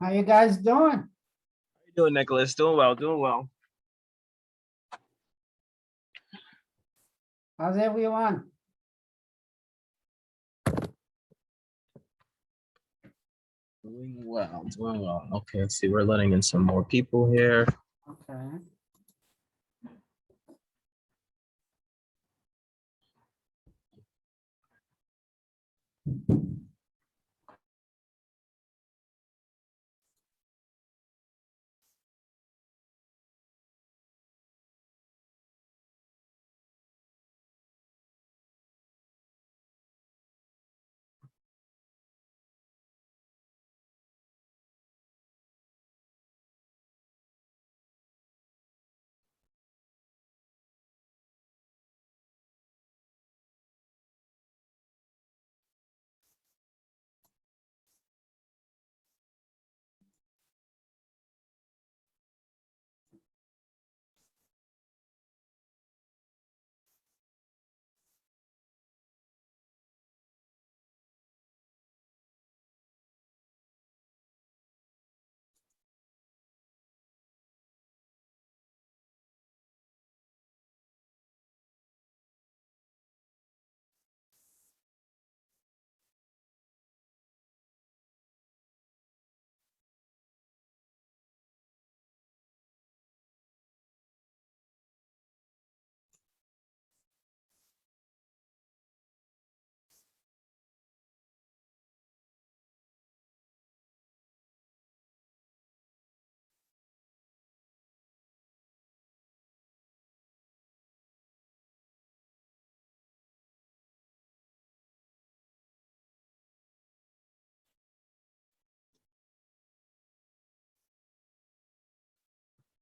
How you guys doing? How you doing, Nicholas? Doing well, doing well. How's everyone? Doing well, doing well. Okay, let's see. We're letting in some more people here. Okay.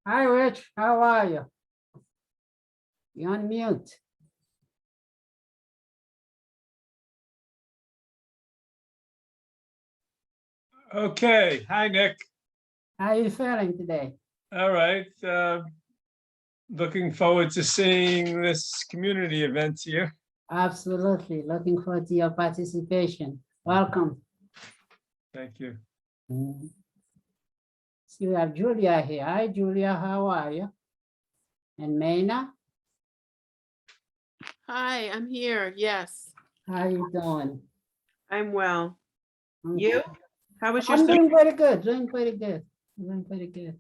Hi, Rich. How are you? You're on mute. Okay, hi, Nick. How are you feeling today? All right. Looking forward to seeing this community event here. Absolutely. Looking forward to your participation. Welcome. Thank you. See, we have Julia here. Hi, Julia. How are you? And Maina, Hi, I'm here. Yes, how you doing? I'm well. Okay. You? How was your I'm study? doing pretty good. Doing pretty good. Doing pretty good.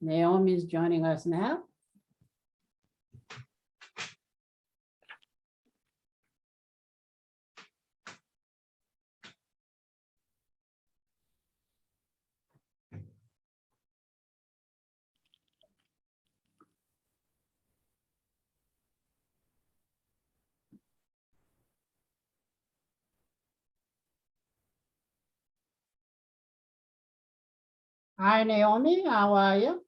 Naomi is joining us now. Hi, Naomi. How are you?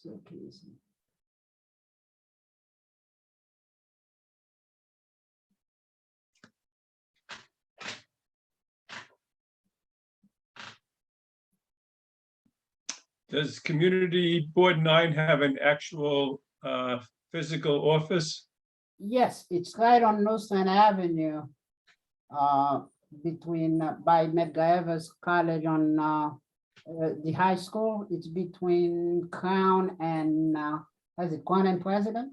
So easy. Does Community Board 9 have an actual physical office? Yes, it's right on Northland Avenue. Between by Medgar Evers College on the high school. It's between Crown and is it Crown and President?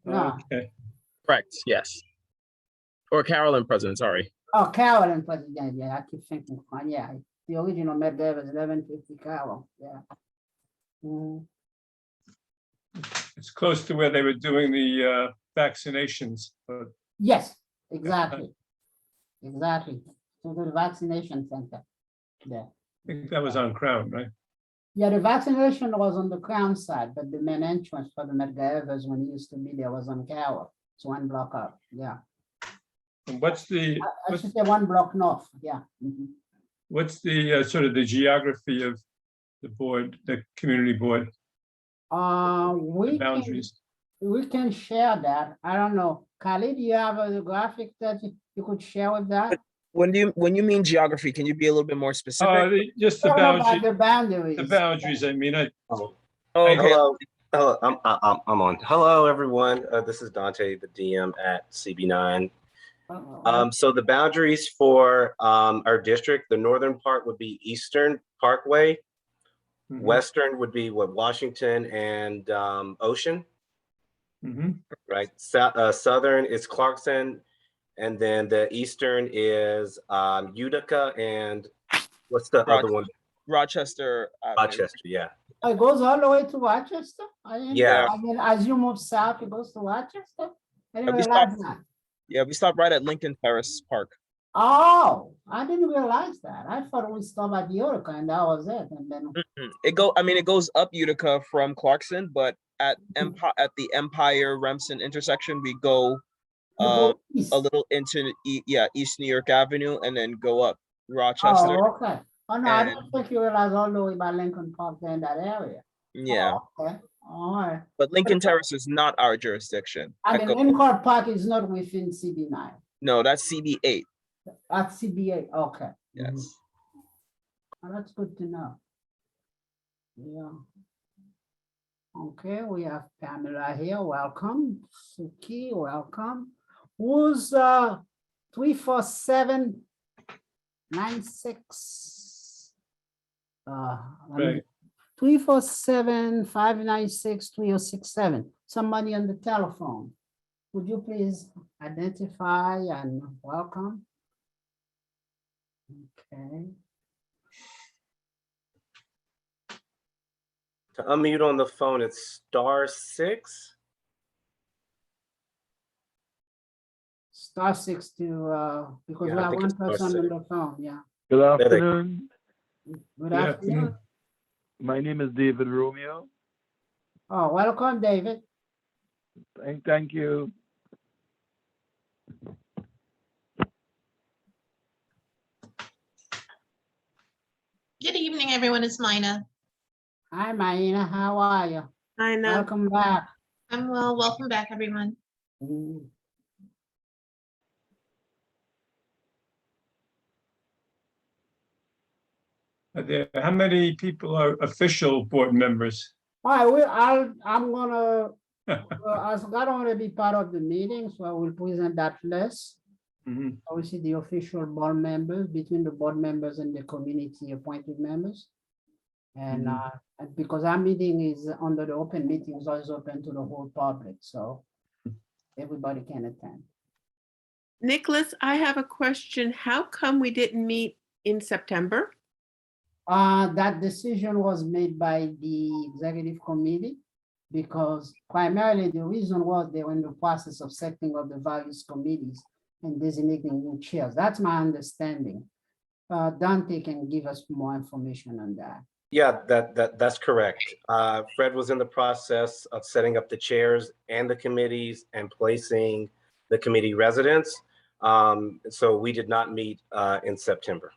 No, Okay, Correct, yes. Or Carolyn President, sorry. oh, Carroll and President. Yeah, I keep thinking Crown. Yeah, the original Medgar Evers 1150 Carroll. Yeah. Mhm. it's close to where they were doing the vaccinations, but Yes, exactly. Exactly. So the vaccination center. Yeah. I think that was on Crown, right? Yeah, the vaccination was on the Crown side, but the main entrance for the Medgar Evers when it used to be there was on Carroll. It's one block up. Yeah. And what's the, I should say 1 block north, yeah. Mhm. what's the sort of the geography of the board, the community board, the boundaries? We can share that. I don't know. Khalid, do you have a graphic that you could share with that? When you mean geography, can you be a little bit more specific? Just the Talking about boundary, the boundaries. the boundaries, I mean, Oh, Oh, okay. hello. Hello, I'm on. Hello, everyone. This is Dante, the DM at CB9. So the boundaries for our district, the northern part would be Eastern Parkway. Mhm, Western would be Washington and Ocean, mhm. right? Southern is Clarkson, and then the eastern is Utica and what's the other one? Rochester Avenue. Rochester, yeah. Oh, it goes all the way to Rochester? Yeah. I mean, as you move south, it goes to Rochester? I didn't we realize that. Yeah, we stopped right at Lincoln Terrace Park. Oh, I didn't realize that. I thought we stopped at Utica and that was it. And then It goes up Utica from Clarkson, but at the Empire Remsen intersection, we go you go east. a little into East New York Avenue and then go up Rochester. Oh, okay. Oh, no, I and- didn't think you realized all the way by Lincoln Park there in that area. Yeah, Oh, okay, all right. but Lincoln Terrace is not our jurisdiction. I That mean, go- Lincoln Park is not within CB9. No, that's CB8. At CBA, okay. Yes. Mhm. Oh, that's good to know. Yeah. Okay, we have Pamela here, welcome. Suki, welcome. Who's 34796? Right. 347-596-3067. Somebody on the telephone. Would you please identify and welcome? Okay. To unmute on the phone, it's *6. *6 to, because Yeah, we I have think one it's person *6. on the phone, yeah. Good There they go. afternoon. Good Good afternoon. afternoon. My name is David Romeo. Oh, welcome, David. Thank you. Good evening, everyone. It's Mina. Hi, Maina, how are you? I know. Welcome back. I'm well. Welcome back, everyone. Mm. How many people are official board members? All right, I'm gonna, I don't want to be part of the meeting, so I will present that list. Mhm. Obviously, the official board members, between the board members and the community appointed members. And and because our meeting is under the open meeting, is always open to the whole public, so everybody can attend. Nicholas, I have a question. How come we didn't meet in September? That decision was made by the executive committee because primarily the reason was they were in the process of setting up the various committees and designating new chairs. That's my understanding. Dante can give us more information on that. Yeah, that's correct. Fred was in the process of setting up the chairs and the committees and placing the committee residents. So we did not meet in September.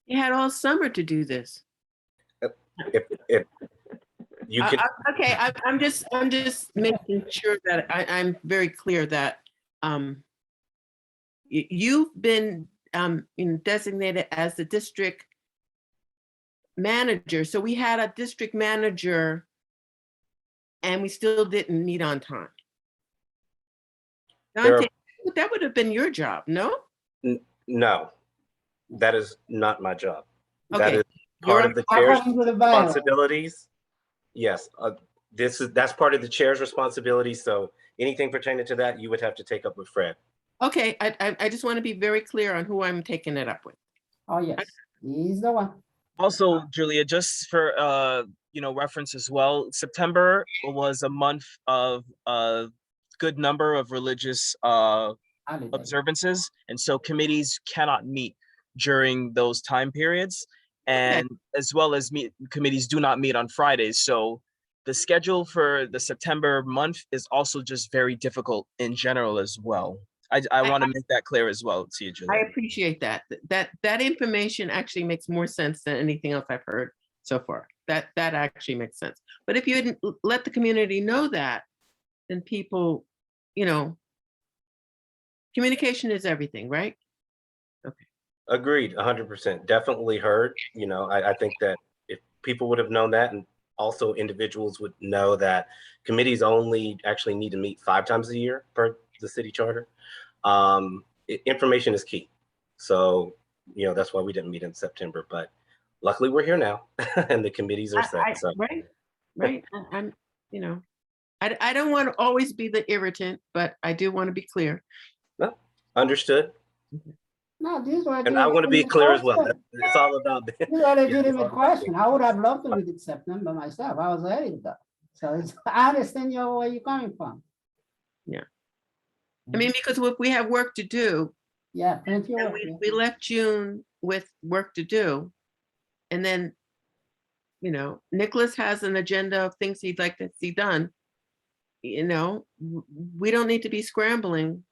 You had all summer to do this. If you can, Okay, I'm just making sure that I'm very clear that you've been designated as the district manager. So we had a district manager and we still didn't meet on time. There are- Dante, that would have been your job, no? no, that is not my job. That Okay. is part of the chair's According to the bylaw. responsibilities. Yes, that's part of the chair's responsibility. So anything pertaining to that, you would have to take up with Fred. Okay, I just want to be very clear on who I'm taking it up with. Oh, yes, he's the one. Also, Julia, just for reference as well, September was a month of a good number of religious Holiday. observances, and so committees cannot meet during those time periods, and as well as committees do not meet on Fridays. So the schedule for the September month is also just very difficult in general as well. I want to make that clear as well to you, I Julian. appreciate that. That information actually makes more sense than anything else I've heard so far. That actually makes sense. But if you hadn't let the community know that, then people, you know, communication is everything, right? Agreed, 100%. Definitely heard. You know, I think that if people would have known that, and also individuals would know that committees only actually need to meet 5 times a year per the city charter. Information is key. So, you know, that's why we didn't meet in September, but luckily we're here now and the committees are set. So Right. I'm, you know, I don't want to always be the irritant, but I do want to be clear. no, understood. No, these were. And I want to be legitimate clear as well. questions. It's all about These were it's all legitimate about question. I would have loved to meet in September myself. I was ready to go. So I understand where you're coming from. I mean, because if we have work to do, Yeah, plenty of and work. yeah. we left June with work to do. And then, you know, Nicholas has an agenda of things he'd like to see done. You know, we don't need to be scrambling,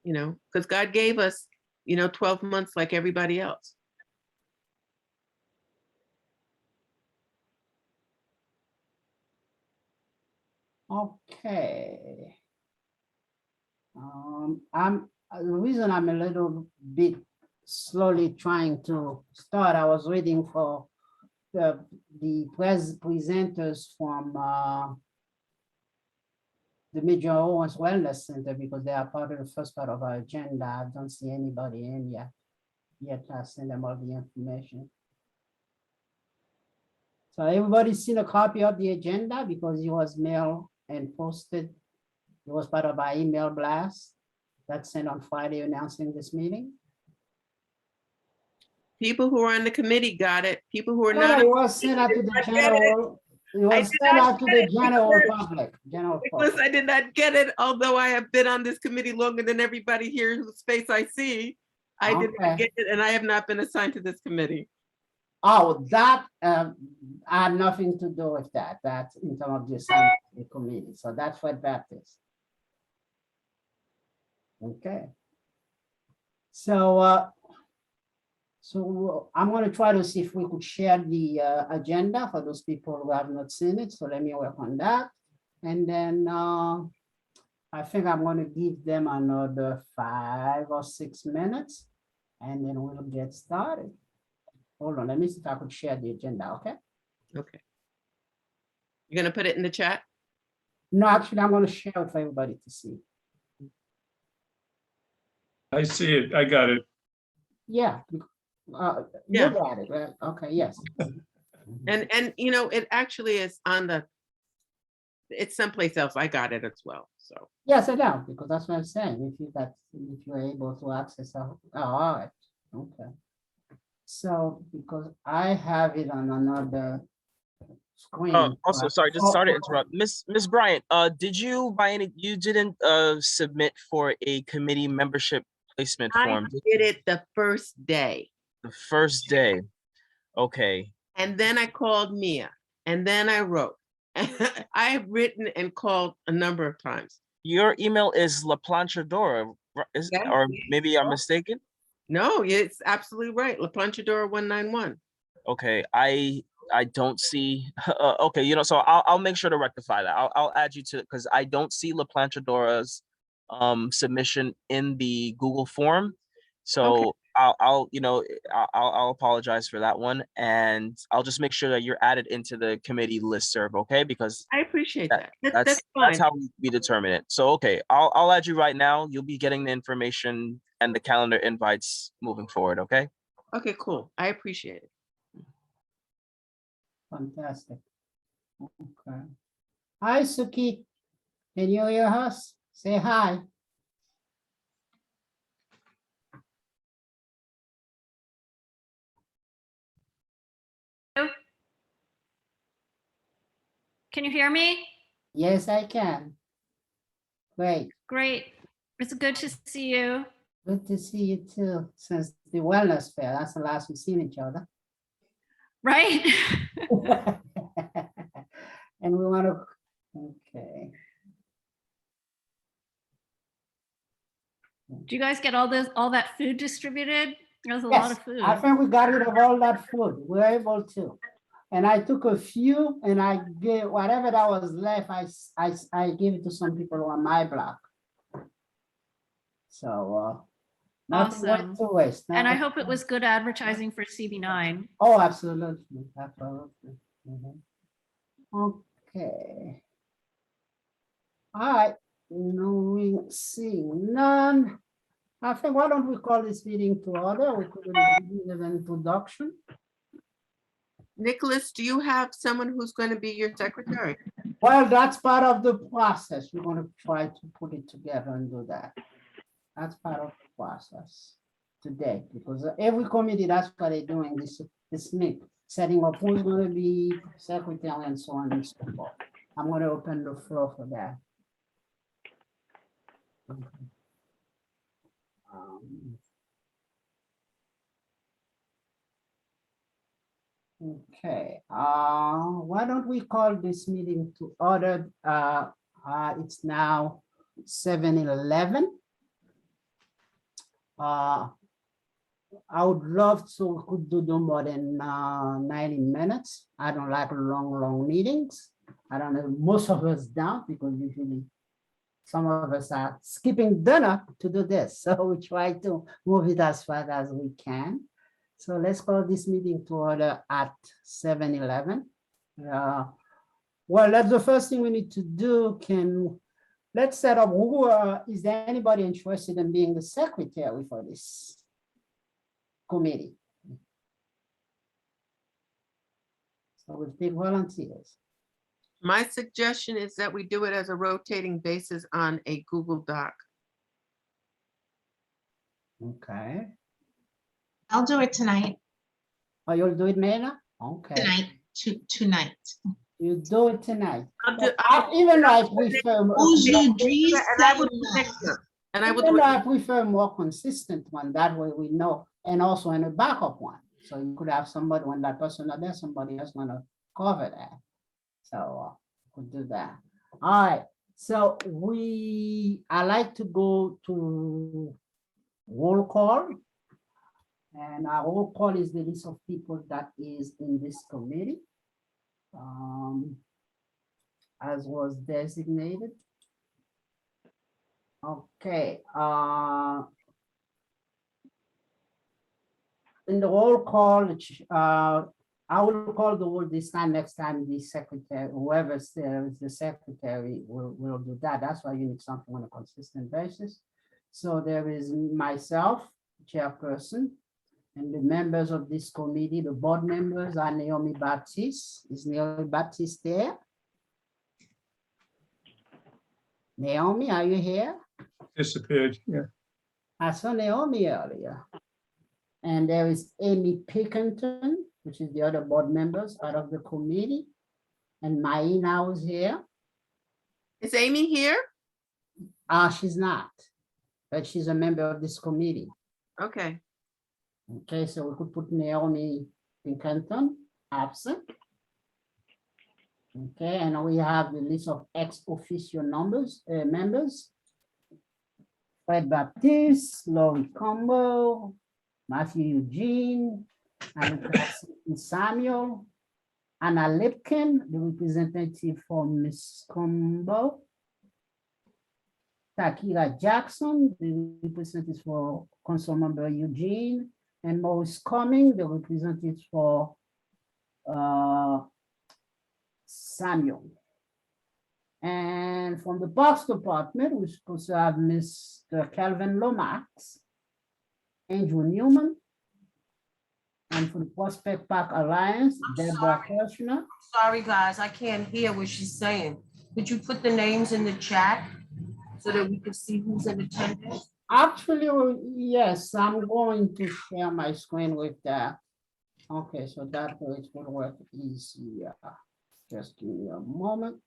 you know, because God gave us, you know, 12 months like everybody else. Okay. The reason I'm a little bit slowly trying to start, I was waiting for the presenters from the Major Owens Wellness Center because they are part of the first part of our agenda. I don't see anybody in yet. Yet I send them all the information. So everybody's seen a copy of the agenda because it was mailed and posted. It was part of our email blast that's sent on Friday announcing this meeting. People who are on the committee got it. People who are No, not. it was sent out to the general. It was did sent not out to get the it general because- public. General Nicholas, public. I did not get it, although I have been on this committee longer than everybody here whose face I see. I did not Okay. get it, and I have not been assigned to this committee. Oh, that had nothing to do with that. That's in terms of the assignment of the committee. So that's what that is. Okay. So, so I'm going to try to see if we could share the agenda for those people who have not seen it. So let me work on that. And then I think I'm going to give them another 5 or 6 minutes and then we'll get started. Hold on, let me see if I could share the agenda, okay? Okay. You're gonna put it in the chat? No, actually, I'm going to share it for everybody to see. I see it. I got it. Yeah. Yeah. You got it, right? Okay, yes. And you know, it actually is on the, it's someplace else. I got it as well, so. Yes, I know, because that's what I'm saying. If you're able to access, all right, okay. So, because I have it on another screen. Also, sorry, just sorry to interrupt. Miss Bryant, did you you didn't submit for a committee membership placement I form? did it the first day. The first day. Okay. And then I called Mia, and then I wrote. I have written and called a number of times. Your email is La Planchadora, Yeah. or maybe I'm mistaken? No, it's absolutely right. La Planchadora 191. Okay, I don't see, okay, you know, so I'll make sure to rectify that. I'll add you to, because I don't see La Planchadora's submission in the Google form. So I'll you know, I'll apologize for that one, and I'll just make sure that you're added into the committee listserv, okay? Because I appreciate that. that's That's fine. how we determine it. So okay, I'll add you right now. You'll be getting the information and the calendar invites moving forward, okay? Okay, cool. I appreciate it. Fantastic. Okay. Hi, Suki. Can you hear us? Say hi. Can you hear me? Yes, I can. Great. Great. It's good to see you. Good to see you too. Since the wellness fair, that's the last we've seen each other. Right? And we want to, okay. Do you guys get all that food distributed? That was a lot Yes, of food. I think we got rid of all that food. We were able to. And I took a few and I gave whatever that was left, I gave it to some people on my block. So, nothing went Awesome. to waste. And I Nothing- hope it was good advertising for CB9. Oh, absolutely, absolutely. Mhm. Okay. All right, seeing none. I think, why don't we call this meeting to order? We could give an introduction. Nicholas, do you have someone who's going to be your secretary? Well, that's part of the process. We're gonna try to put it together and do that. That's part of the process today, because every committee, that's what they're doing, this meet, setting up who's gonna be secretary and so on and so forth. I'm gonna open the floor for that. Okay, why don't we call this meeting to order? It's now 7:11. I would love to, we could do no more than 90 minutes. I don't like long meetings. I don't know, most of us don't, because usually some of us are skipping dinner to do this. So we try to move it as fast as we can. So let's call this meeting to order at 7:11. Well, that's the first thing we need to do. Let's set up is there anybody interested in being the secretary for this committee? So we'll take volunteers. My suggestion is that we do it as a rotating basis on a Google Doc. Okay. I'll do it tonight, Oh, you'll do it, Mena? Okay. tonight. You do it tonight. I'll- Even though I prefer, Aujourd'hui, And I would c'est fix it. And I would, even though I prefer more consistent one, that way we know, and also in a backup one. So you could have somebody, when that person not there, somebody else gonna cover that. So could do that. All right, so I like to go to roll call. And our roll call is the list of people that is in this committee. As was designated. Okay, in the roll call, I will call the roll this time. Next time the secretary, whoever's there is the secretary will do that. That's why you need something on a consistent basis. So there is myself, chairperson, and the members of this committee. The board members are Naomi Baptiste. Is Naomi Baptiste there? Naomi, are you here? Disappeared, yeah. I saw Naomi earlier. And there is Amy Pickenton, which is the other board members out of the committee. And Maina was here. is Amy here? She's not, but she's a member of this committee. Okay. Okay, so we could put Naomi Pinkerton absent. Okay, and we have the list of ex officio members. Fred Baptiste, Laurie Combo, Matthew Eugene, and Samuel, Anna Lipkin, the representative for Ms. Combo, Takira Jackson, the representative for Councilmember Eugene, and Maurice Cumming, the representative for Samuel. And from the Parks Department, we're supposed to have Mr. Calvin Lomax, Andrew Newman, and for the Prospect Park Alliance, Deborah Kirshner. Sorry, guys, I can't hear what she's saying. Could you put the names in the chat so that we can see who's in attendance? Actually, yes, I'm going to share my screen with that. Okay, so that way it will work easier. Just give me a moment.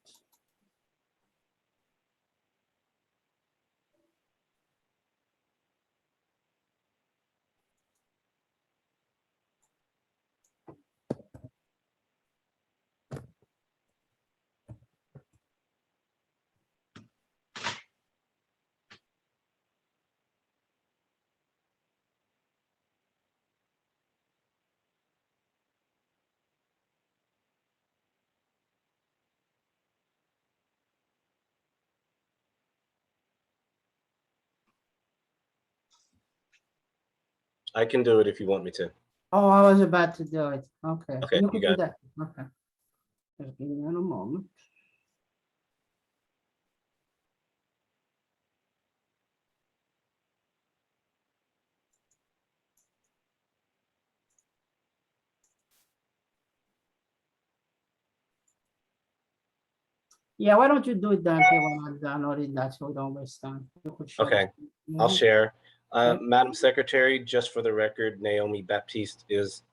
I can do it if you want me to. Oh, I was about to do it. Okay. Okay, you could got do that. Okay. Just give me a moment. Yeah, why don't you do it, Dante, when I'm downloading that so we don't waste time? You could share Okay, it. I'll Mhm. share. Yep. Madam Secretary, just for the record, Naomi Baptiste is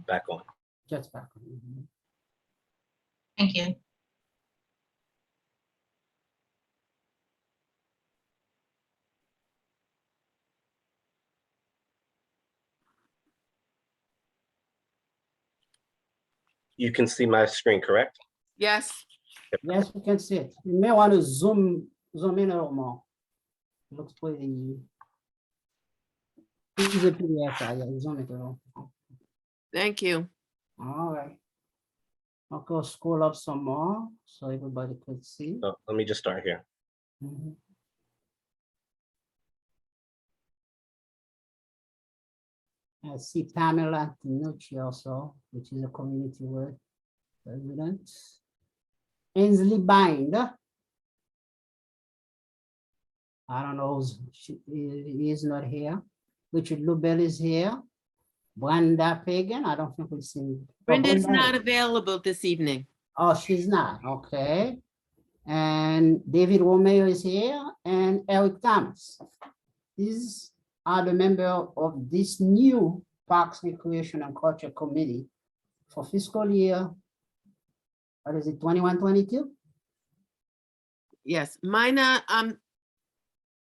back on. Just back. Mhm. Thank you. You can see my screen, correct? Yes, Yes, we can see it. You may want to zoom in a little more. Looks pretty. It's a PDF, yeah, zoom it a little. thank you. All right. I'll go scroll up some more so everybody could see. So let me just start here. Mhm. I see Pamela Tinucci also, which is a community work resident. Ainsley Bind. I don't know, he is not here. Richard Lubell is here. Brenda Pagan, I don't think we've seen. Brenda's not available this evening. Oh, she's not, okay. And David Romeo is here and Eric Thomas. These are the members of this new Parks, Recreation and Culture Committee for fiscal year, what is it, 21-22? Yes, mine,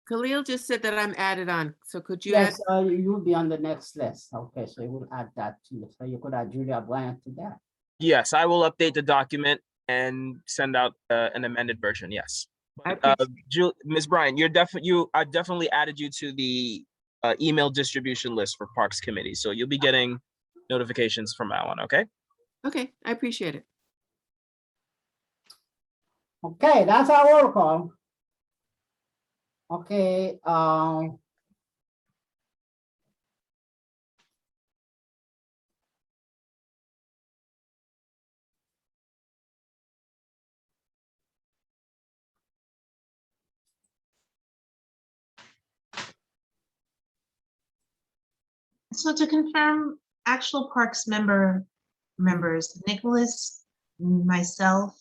Khalil just said that I'm added on, so could you add? Yes, you'll be on the next list. Okay, so you will add that to you. So you could add Julia Bryant to that. Yes, I will update the document and send out an amended version. Yes. I But, appreciate- Ms. Bryan, I definitely added you to the email distribution list for Parks Committee. So you'll be getting notifications from that one, okay? Okay, I appreciate it. Okay, that's our roll call. Okay, So to confirm, actual Parks members, Nicholas, myself,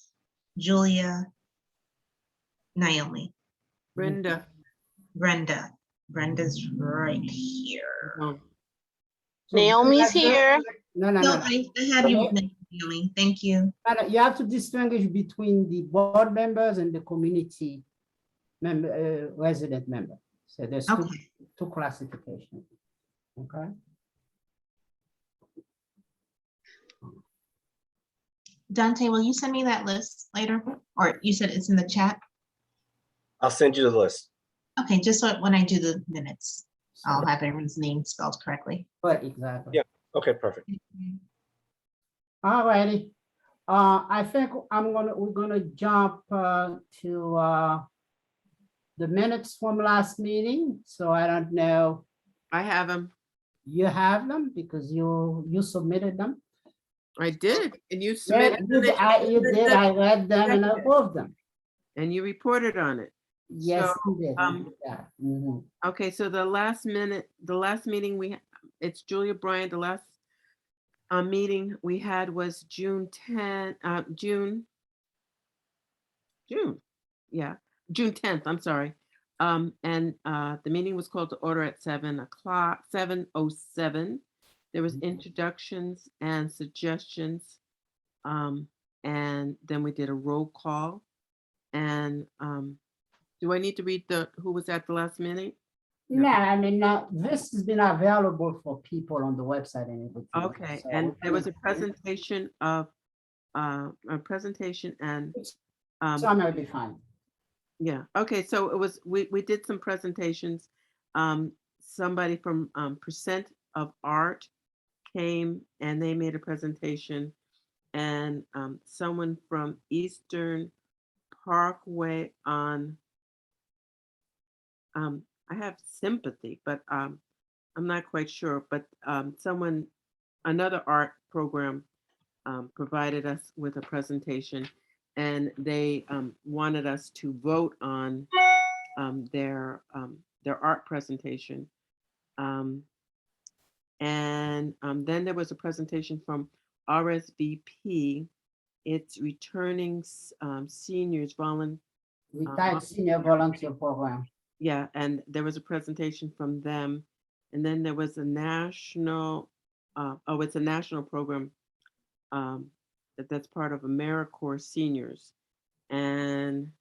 Julia, Naomi, Brenda. Brenda. Brenda's right here. Oh, so Naomi's Brenda- here. No, no, No, no. I had you, Okay. Naomi. Thank you. You have to distinguish between the board members and the community member, resident member. So there's Okay. two classifications. Okay. Dante, will you send me that list later? Or you said it's in the chat? I'll send you the list. Okay, just so when I do the minutes, I'll have everyone's name spelled correctly. But exactly. Yeah. Okay, perfect. All righty. I think we're gonna jump to the minutes from last meeting. So I don't know, I have them. you have them because you submitted them. I did, and you Yeah, submitted. you did, I read them and I approved them. And you reported on it. Yes, So, you did. You did that. Mhm. Okay, so the last meeting it's Julia Bryant, the last meeting we had was June 10th, June, June 10th, I'm sorry. And the meeting was called to order at 7:07. There was introductions and suggestions. And then we did a roll call. And do I need to read who was at the last meeting? No, I mean, this has been available for people on the website and everything. Okay, So and we there was a can- presentation and Some will be fine. yeah, okay, so it was, we did some presentations. Somebody from Percent of Art came and they made a presentation. And someone from Eastern Parkway on I have sympathy, but I'm not quite sure, but someone, another art program provided us with a presentation, and they wanted us to vote on their art presentation. And then there was a presentation from RSVP. It's returning seniors Retired senior volunteer program. yeah, and there was a presentation from them. And then there was a national, it's a national program that's part of AmeriCorps Seniors. And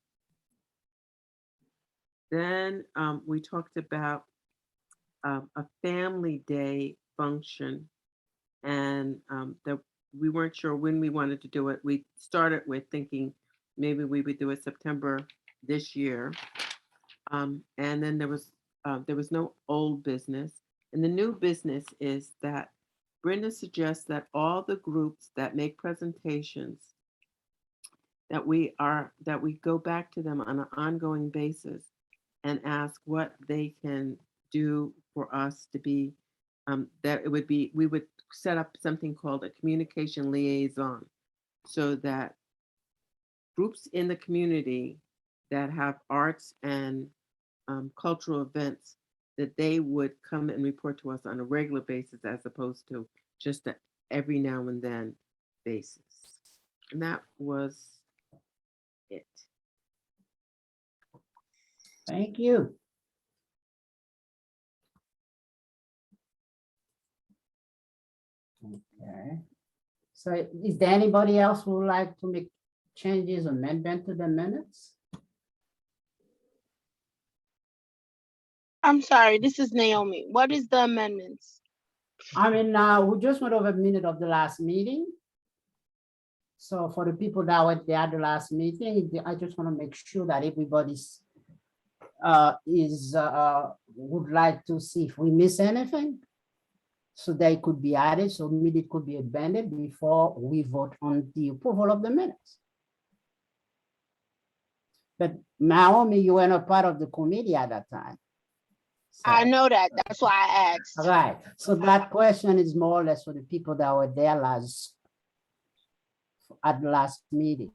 then we talked about a family day function, and that we weren't sure when we wanted to do it. We started with thinking maybe we would do it September this year. And then there was no old business. And the new business is that Brenda suggests that all the groups that make presentations, that we go back to them on an ongoing basis and ask what they can do for us to be, we would set up something called a communication liaison, so that groups in the community that have arts and cultural events, that they would come and report to us on a regular basis as opposed to just a every now and then basis. And that was it. Thank you. Okay. So is there anybody else who would like to make changes, amendment to the minutes? I'm sorry, this is Naomi. What is the amendments? I mean, we just went over a minute of the last meeting. So for the people that were there at the last meeting, I just want to make sure that everybody's would like to see if we miss anything, so they could be added, so minute could be amended before we vote on the approval of the minutes. But Naomi, you were not part of the committee at that time. So, I know that. That's why I asked. all right, so that question is more or less for the people that were there at the last meeting.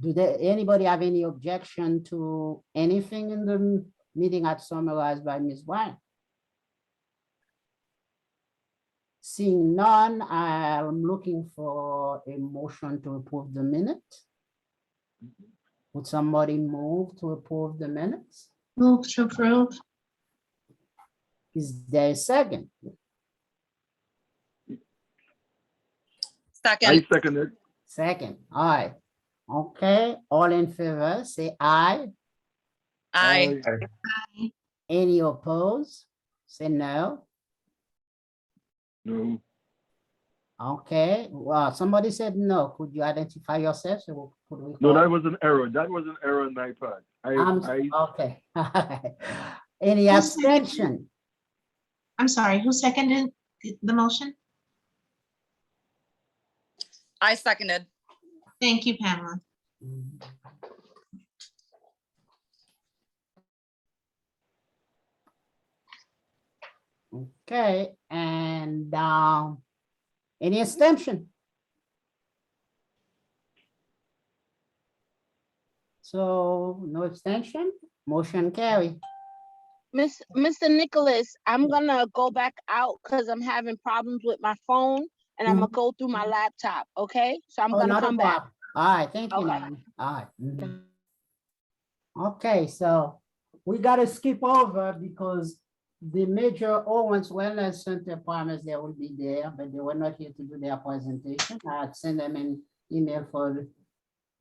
Anybody have any objection to anything in the meeting as summarized by Ms. White? Seeing none, I'm looking for a motion to approve the minutes. Would somebody move to approve the minutes? Move to approve. Is there a second? I second it. Second, all right. Okay, all in favor, say aye. Aye. Any opposed? Say no. No. Okay, well, somebody said no. Could you identify yourself? So could we No, call? that was an error. That was an error on my part. Okay. Any Who abstention? I'm sorry, who seconded the motion? I seconded. Thank you, Pamela. Okay, and any abstention? So no abstention, motion carry. Mr. Nicholas, I'm gonna go back out because I'm having problems with my phone and I'm gonna go through my laptop, okay? So I'm Oh, gonna not a come back. problem. All right, thank you. Okay. Naomi. All right. Okay, so we gotta skip over because the major Owens Wellness Center promised they will be there, but they were not here to do their presentation. I had sent them an email for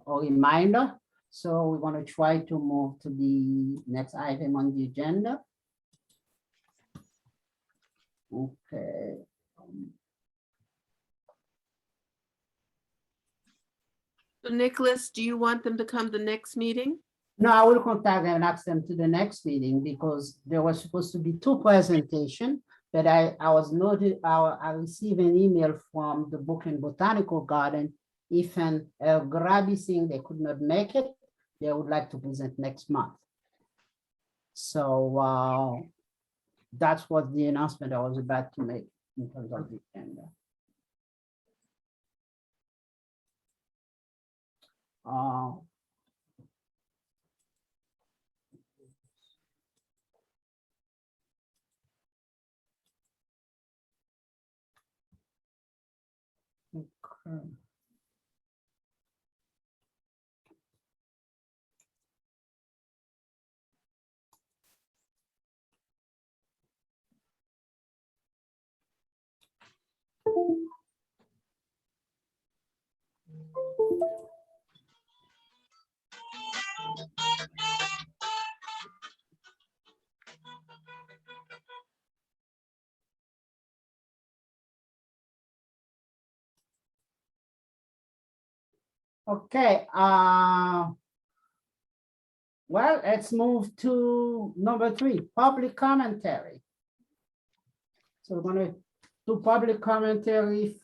a reminder. So we're gonna try to move to the next item on the agenda. Okay. So Nicholas, do you want them to come to the next meeting? No, I will contact them and ask them to the next meeting because there was supposed to be two presentations, but I received an email from the Brooklyn Botanical Garden. If an Grabi Singh, they could not make it, they would like to present next month. So That's what the announcement I was about to make in terms of the agenda. Okay. Okay, well, let's move to number 3, public commentary. So we're gonna do public commentary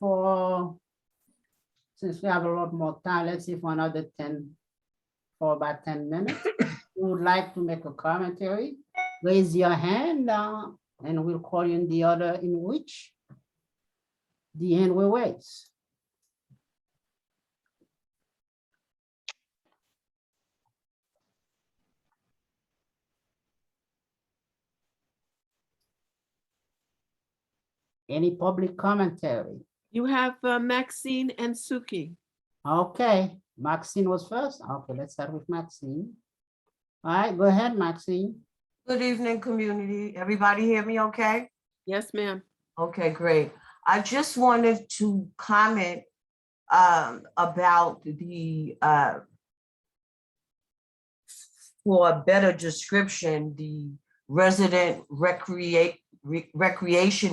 since we have a lot more time, let's see for another 10, for about 10 minutes. Who would like to make a commentary, raise your hand, and we'll call you in the order in which the hand will raise. Any public commentary? You have Maxine and Suki. Okay, Maxine was first. Okay, let's start with Maxine. All right, go ahead, Maxine. Good evening, community. Everybody hear me okay? Yes, ma'am. Okay, great. I just wanted to comment about the for a better description, the resident recreation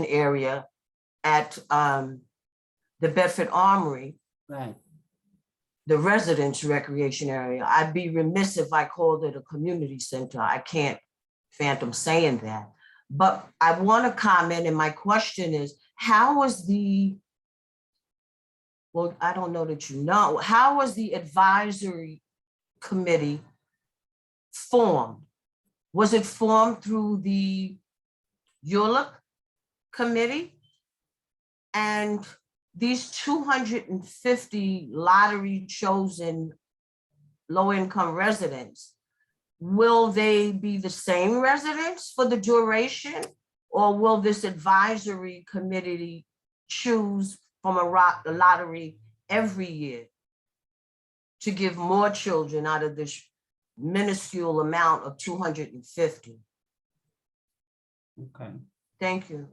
area at the Bedford Armory. Right. The residents recreation area. I'd be remiss if I called it a community center. I can't phantom saying that. But I want to comment, and my question is, how was well, I don't know that you know, how was the advisory committee formed? Was it formed through the ULUC committee? And these 250 lottery chosen low-income residents, will they be the same residents for the duration? Or will this advisory committee choose from a lottery every year to give more children out of this minuscule amount of 250? Okay. Thank you.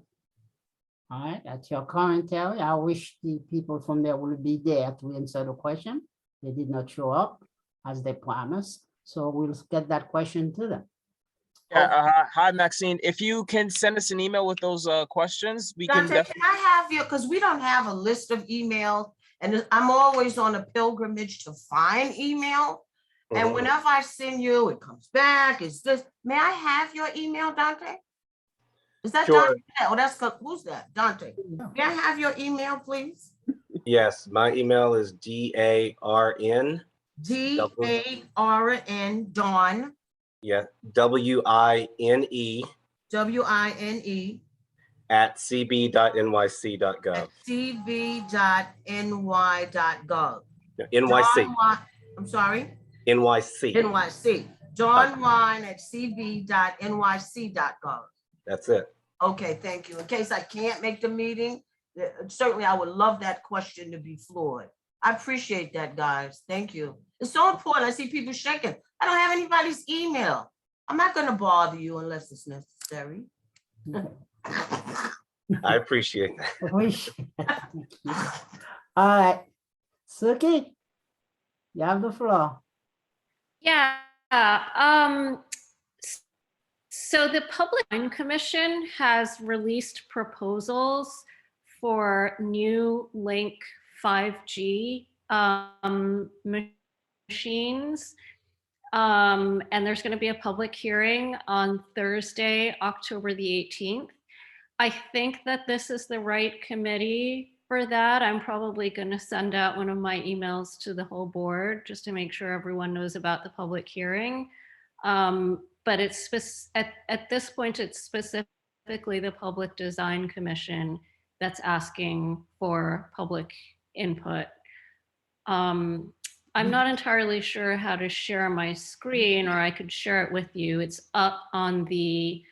All right, that's your commentary. I wish the people from there will be there to answer the question. They did not show up as they promised. So we'll get that question to them. Yeah, hi, Maxine. If you can send us an email with those questions, we can Dante, definitely. can I have your, because we don't have a list of emails, and I'm always on a pilgrimage to find email. And whenever I send you, it comes back. Is this, may I have your email, Dante? Is that Sure. Dante? Oh, that's, who's that? Dante. May I have your email, please? Yes, my email is DARN. DARN, Dawn. Yeah, WINE WINE at cb.nyc.gov. cb.ny.gov. NYC. I'm sorry? NYC. NYC. Dawn Wine at cb.nyc.gov. That's it. Okay, thank you. In case I can't make the meeting, certainly I would love that question to be floored. I appreciate that, guys. Thank you. It's so important. I see people shaking. I don't have anybody's email. I'm not going to bother you unless it's necessary. I appreciate that. All right, Suki, you have the floor. Yeah. So the Public Land Commission has released proposals for new Link 5G machines. And there's going to be a public hearing on Thursday, October the 18th. I think that this is the right committee for that. I'm probably going to send out one of my emails to the whole board just to make sure everyone knows about the public hearing. But it's at this point, it's specific specifically the Public Design Commission that's asking for public input. I'm not entirely sure how to share my screen, or I could share it with you. It's up on the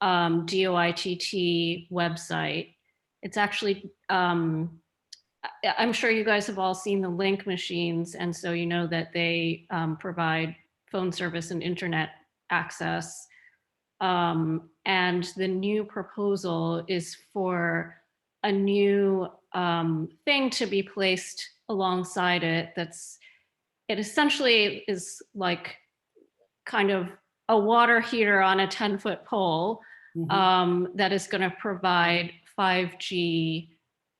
DOITT website. It's actually, I'm sure you guys have all seen the Link machines, and so you know that they provide phone service and internet access. And the new proposal is for a new thing to be placed alongside it. It essentially is like kind of a water heater on a 10-foot pole that is going to provide 5G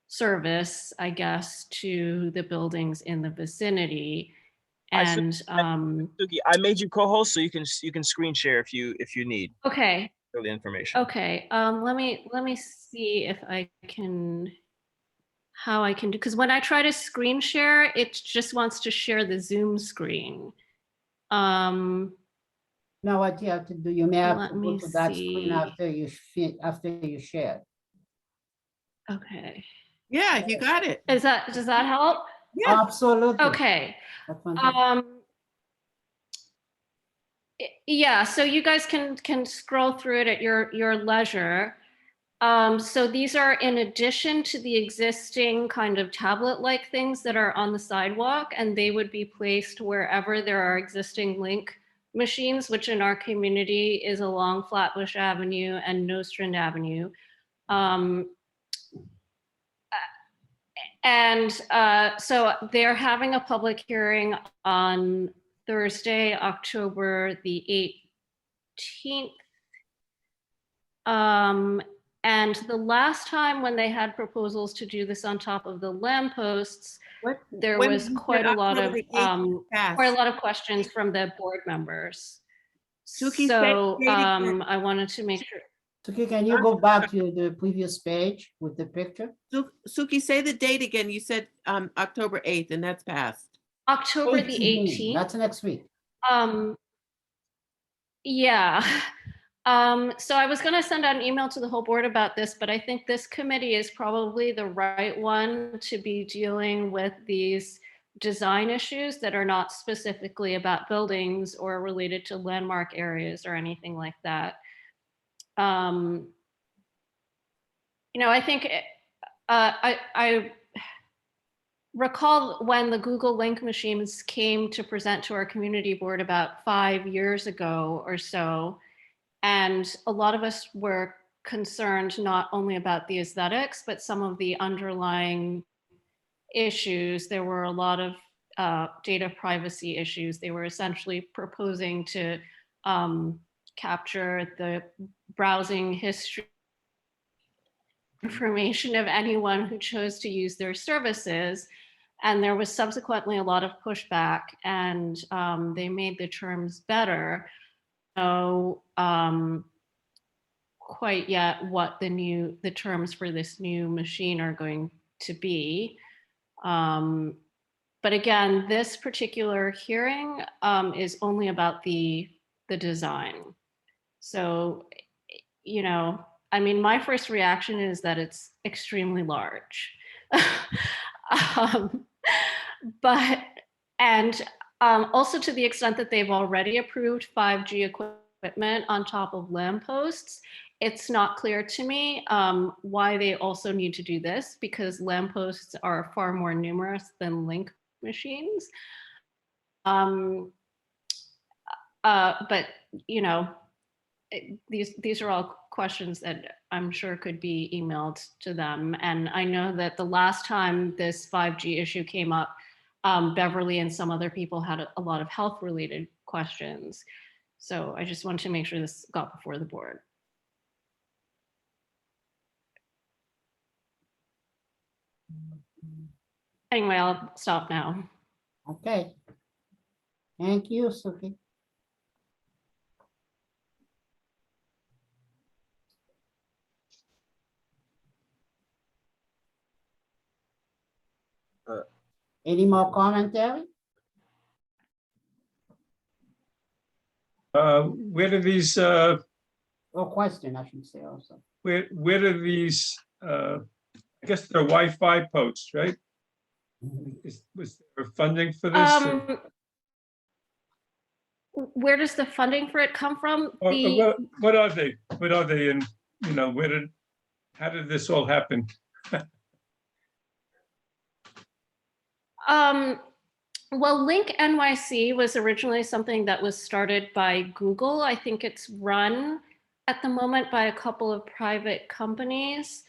service, I guess, to the buildings in the vicinity. And Suki, I made you co-host, so you can screen share if you need okay. the information. Okay. Let me see if I can, how I can do, because when I try to screen share, it just wants to share the Zoom screen. Now what you have to do, you may have Let to go me to that screen see. after you share. Okay. Yeah, you got it. Does that help? Yeah. Absolutely. Okay. That's fantastic. Yeah, so you guys can scroll through it at your leisure. So these are in addition to the existing kind of tablet-like things that are on the sidewalk, and they would be placed wherever there are existing Link machines, which in our community is along Flatbush Avenue and Nostrand Avenue. So they're having a public hearing on Thursday, October the 18th. And the last time when they had proposals to do this on top of the lampposts, there when was you quite said a lot of October the 8th passed. questions from the board members. Suki, So say the date again. I wanted to make sure. Suki, can you go back to the previous page with the picture? Suki, say the date again. You said October 8th, and that's passed. October the 18th. That's next week. Yeah. So I was going to send out an email to the whole board about this, but I think this committee is probably the right one to be dealing with these design issues that are not specifically about buildings or related to landmark areas or anything like that. I think I recall when the Google Link machines came to present to our community board about 5 years ago or so. And a lot of us were concerned not only about the aesthetics, but some of the underlying issues. There were a lot of data privacy issues. They were essentially proposing to capture the browsing history information of anyone who chose to use their services. And there was subsequently a lot of pushback, and they made the terms better. So quite yet what the terms for this new machine are going to be. But again, this particular hearing is only about the design. So, I mean, my first reaction is that it's extremely large. Also to the extent that they've already approved 5G equipment on top of lampposts, it's not clear to me why they also need to do this, because lampposts are far more numerous than Link machines. But these are all questions that I'm sure could be emailed to them. And I know that the last time this 5G issue came up, Beverly and some other people had a lot of health related questions. So I just wanted to make sure this got before the board. Anyway, I'll stop now. Okay. Thank you, Suki. Any more commentary? Where do these or question, I should say also. Where do these, I guess they're Wi-Fi posts, right? Was there funding for this? Where does the funding for it come from? Or The, what are they? What are they and, you know, how did this all happen? well, Link NYC was originally something that was started by Google. I think it's run at the moment by a couple of private companies.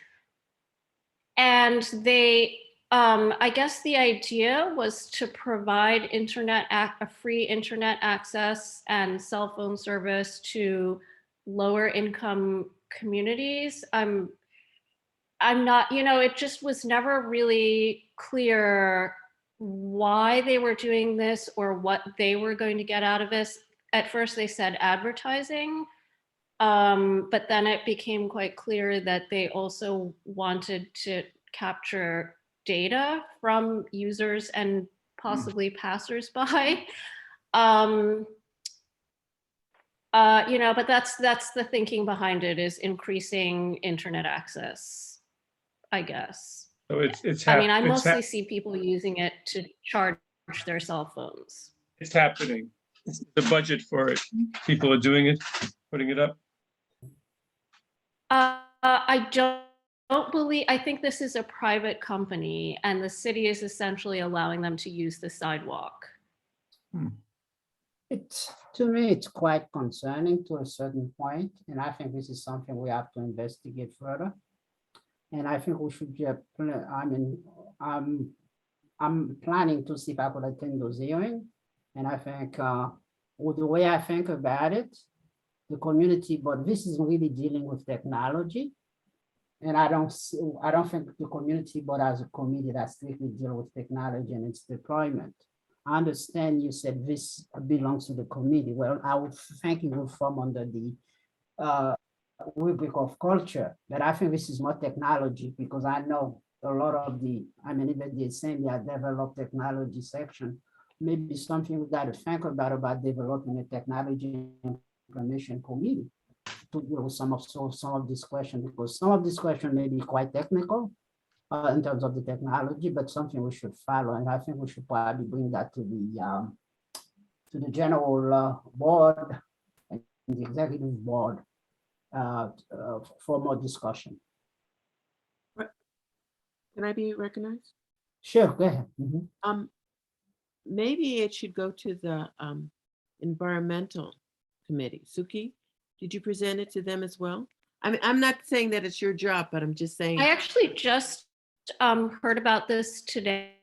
And they, I guess the idea was to provide a free internet access and cell phone service to lower income communities. I'm not, you know, it just was never really clear why they were doing this or what they were going to get out of this. At first they said advertising, but then it became quite clear that they also wanted to capture data from users and possibly passersby. You know, but that's the thinking behind it, is increasing internet access, I guess. So it's I mean, I mostly see people using it to charge their cell phones. It's happening. The budget for it. People are doing it, putting it up. I don't believe, I think this is a private company and the city is essentially allowing them to use the sidewalk. To me, it's quite concerning to a certain point, and I think this is something we have to investigate further. And I think we should get, I mean, I'm planning to see if I could attend those hearings. And I think with the way I think about it, the community, but this is really dealing with technology. And I don't think the community board as a committee that strictly deal with technology and its deployment. I understand you said this belongs to the committee. Well, I would think it would fall under the rubric of culture, but I think this is more technology, because I know a lot of the, I mean, even the assembly had developed technology section, maybe something we got to think about developing a technology information committee to deal with some of this question, because some of this question may be quite technical in terms of the technology, but something we should follow. And I think we should probably bring that to the general board and the executive board for more discussion. Can I be recognized? Sure, go ahead. Mhm. Maybe it should go to the environmental committee. Suki, did you present it to them as well? I mean, I'm not saying that it's your job, but I'm just saying. I actually just heard about this today.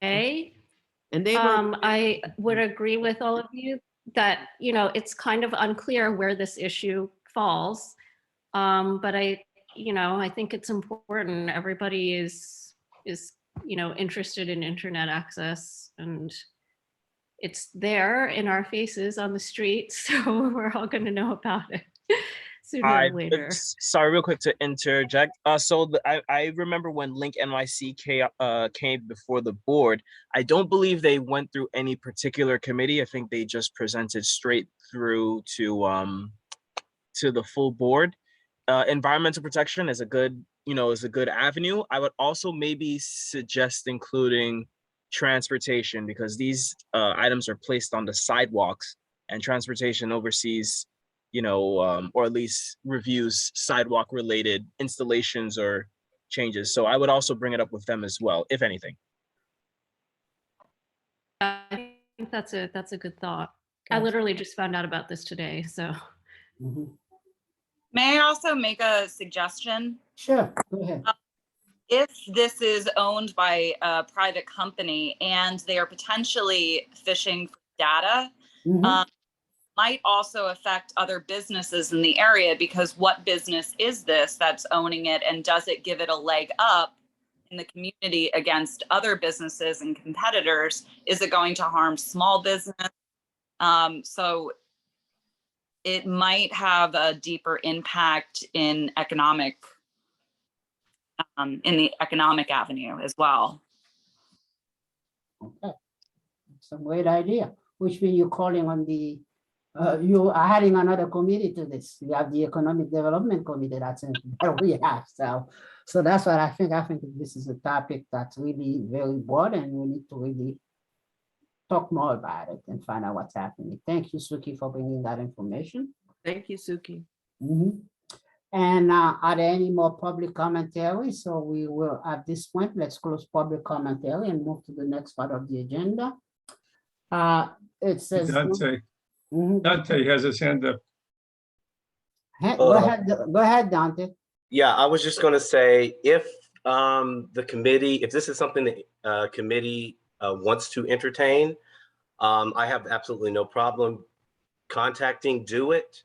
And they I would agree with all of you that, you know, it's kind of unclear where this issue falls. But I think it's important. Everybody is, you know, interested in internet access, and it's there in our faces on the street. So we're all going to know about it sooner or later. Sorry, real quick to interject. I remember when Link NYC came before the board. I don't believe they went through any particular committee. I think they just presented straight through to the full board. Environmental protection is a good avenue. I would also maybe suggest including transportation, because these items are placed on the sidewalks, and transportation oversees, or at least reviews sidewalk related installations or changes. So I would also bring it up with them as well, if anything. I think that's a good thought. I literally just found out about this today, so. May I also make a suggestion? Sure, go ahead. If this is owned by a private company and they are potentially fishing for data, might also affect other businesses in the area, because what business is this that's owning it, and does it give it a leg up in the community against other businesses and competitors? Is it going to harm small business? So it might have a deeper impact in the economic avenue as well. Okay, it's a great idea. Which means you're calling on the You are adding another committee to this. You have the Economic Development Committee that we have. So that's what I think. I think this is a topic that's really very broad and we need to really talk more about it and find out what's happening. Thank you, Suki, for bringing that information. Thank you, Suki. Mhm. And are there any more public commentary? So we will, at this point, let's close public commentary and move to the next part of the agenda. It says. Dante, Mhm. Dante has his hand up. Go ahead, Dante. Yeah, I was just gonna say, if the committee, if this is something that committee wants to entertain, I have absolutely no problem contacting Do It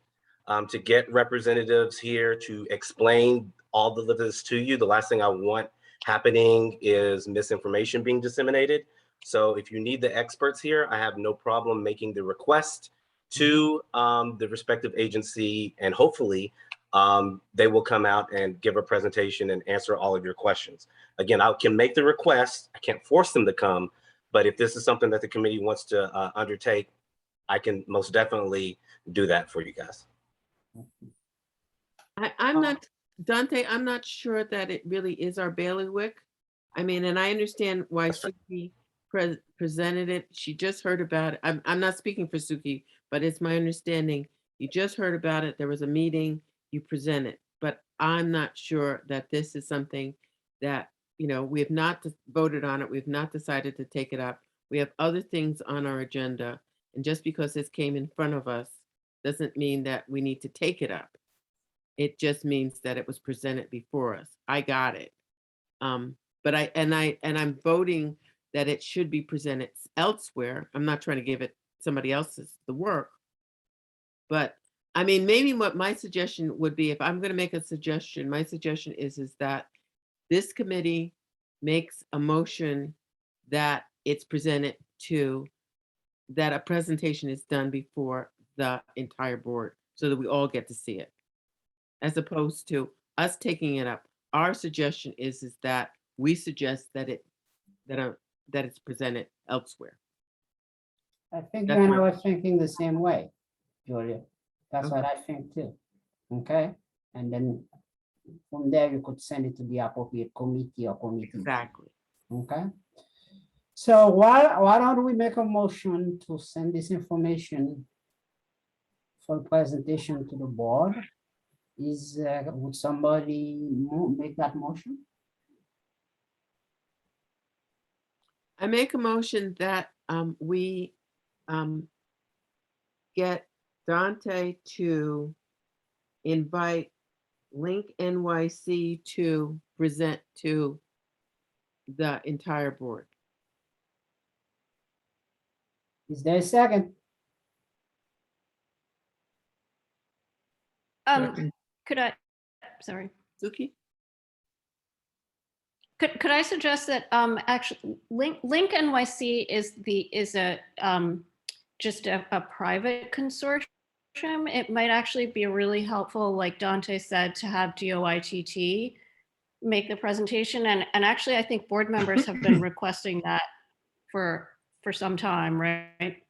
to get representatives here to explain all of this to you. The last thing I want happening is misinformation being disseminated. So if you need the experts here, I have no problem making the request to the respective agency, and hopefully they will come out and give a presentation and answer all of your questions. Again, I can make the request. I can't force them to come, but if this is something that the committee wants to undertake, I can most definitely do that for you guys. I'm not, Dante, I'm not sure that it really is our bailiwick. I mean, and I understand why Suki presented it. She just heard about it. I'm not speaking for Suki, but it's my understanding. You just heard about it. There was a meeting, you presented, but I'm not sure that this is something that, you know, we have not voted on it. We've not decided to take it up. We have other things on our agenda. And just because this came in front of us doesn't mean that we need to take it up. It just means that it was presented before us. I got it. But I'm voting that it should be presented elsewhere. I'm not trying to give it somebody else's the work. But I mean, maybe what my suggestion would be, if I'm going to make a suggestion, my suggestion is that this committee makes a motion that it's presented to, that a presentation is done before the entire board so that we all get to see it, as opposed to us taking it up. Our suggestion is that we suggest that it's presented elsewhere. I think That's you and my- I were thinking the same way, Julia. That's Okay. what I think too. Okay, and then from there you could send it to the appropriate committee or committee. Exactly. Okay. So why don't we make a motion to send this information for presentation to the board? Would somebody make that motion? I make a motion that we get Dante to invite Link NYC to present to the entire board. Is there a second? Could I, sorry, Suki? could I suggest that actually Link NYC is a just a private consortium. It might actually be really helpful, like Dante said, to have DOITT make the presentation. And actually, I think board members have been requesting that for some time, right?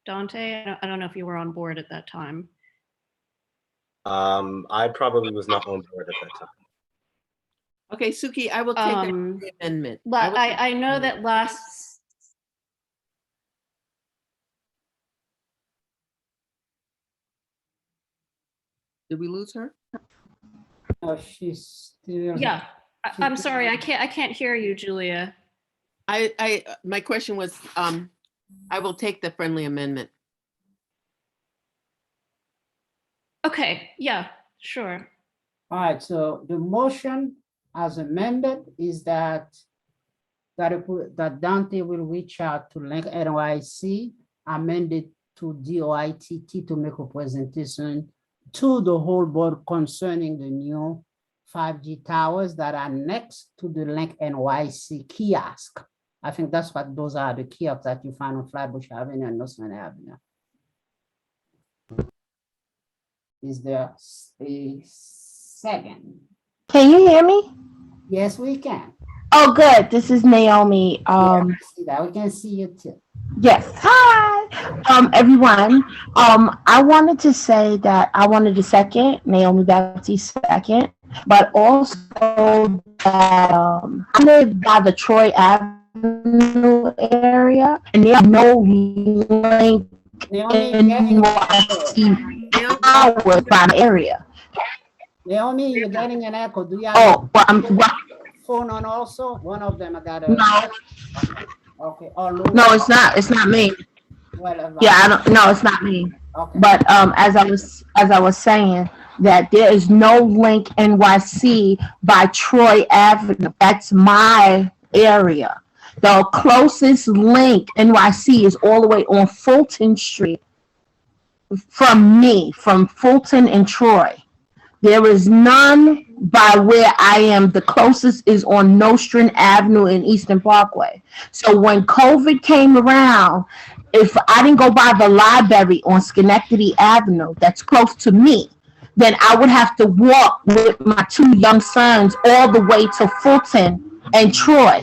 Dante, I don't know if you were on board at that time. I probably was not on board at that time. Okay, Suki, I will take that amendment. But I know that last. Did we lose her? Oh, she's still. Yeah, I'm sorry, I can't hear you, Julia. My question was, I will take the friendly amendment. Okay, yeah, sure. All right, so the motion as amended is that Dante will reach out to Link NYC, amended to DOITT to make a presentation to the whole board concerning the new 5G towers that are next to the Link NYC kiosk. I think that's what those are, the kiosks that you find on Flatbush Avenue and Northland Avenue. Is there a second? Can you hear me? Yes, we can. Oh, good. This is Naomi. Yeah, I see that. We can see you too. Yes. Hi. everyone. I wanted to say that I wanted to second Naomi Baptiste second, but also that I live by the Troy Avenue area, and there's no link Naomi, in getting, Howard by the area. Naomi, you're getting an echo. Do you have Oh, well, phone on also? One of them I got a. no, Okay. Oh, no, it's not. It's not me. Well, Yeah, I don't. No, it's not me. okay. But as I was saying, that there is no link NYC by Troy Avenue. That's my area. The closest link NYC is all the way on Fulton Street from me, from Fulton and Troy. There is none by where I am. The closest is on Nostrand Avenue and Eastern Parkway. So when COVID came around, if I didn't go by the library on Schenectady Avenue, that's close to me, then I would have to walk with my two young sons all the way to Fulton and Troy.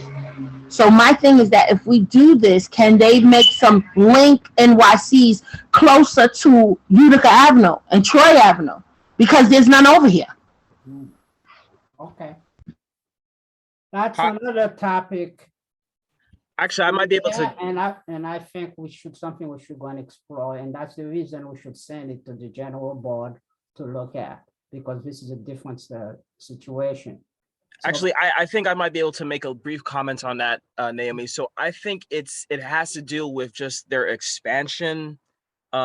So my thing is that if we do this, can they make some link NYCs closer to Utica Avenue and Troy Avenue? Because there's none over here. Okay. That's another topic. Actually, I might be able to. Yeah, and I think we should go and explore, and that's the reason we should send it to the general board to look at, because this is a different situation. So, Actually, I think I might be able to make a brief comment on that, Naomi. So I think it has to deal with just their expansion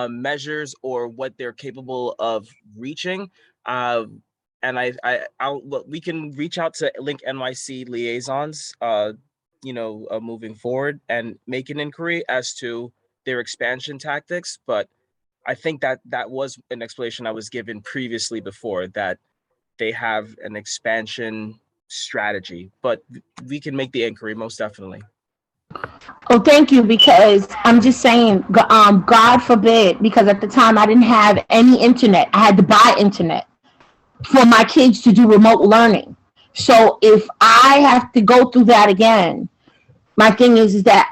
measures or what they're capable of reaching. And we can reach out to Link NYC liaisons, moving forward and make an inquiry as to their expansion tactics. But I think that was an explanation I was given previously before, that they have an expansion strategy, but we can make the inquiry most definitely. Oh, thank you, because I'm just saying, God forbid, because at the time I didn't have any internet. I had to buy internet for my kids to do remote learning. So if I have to go through that again, my thing is that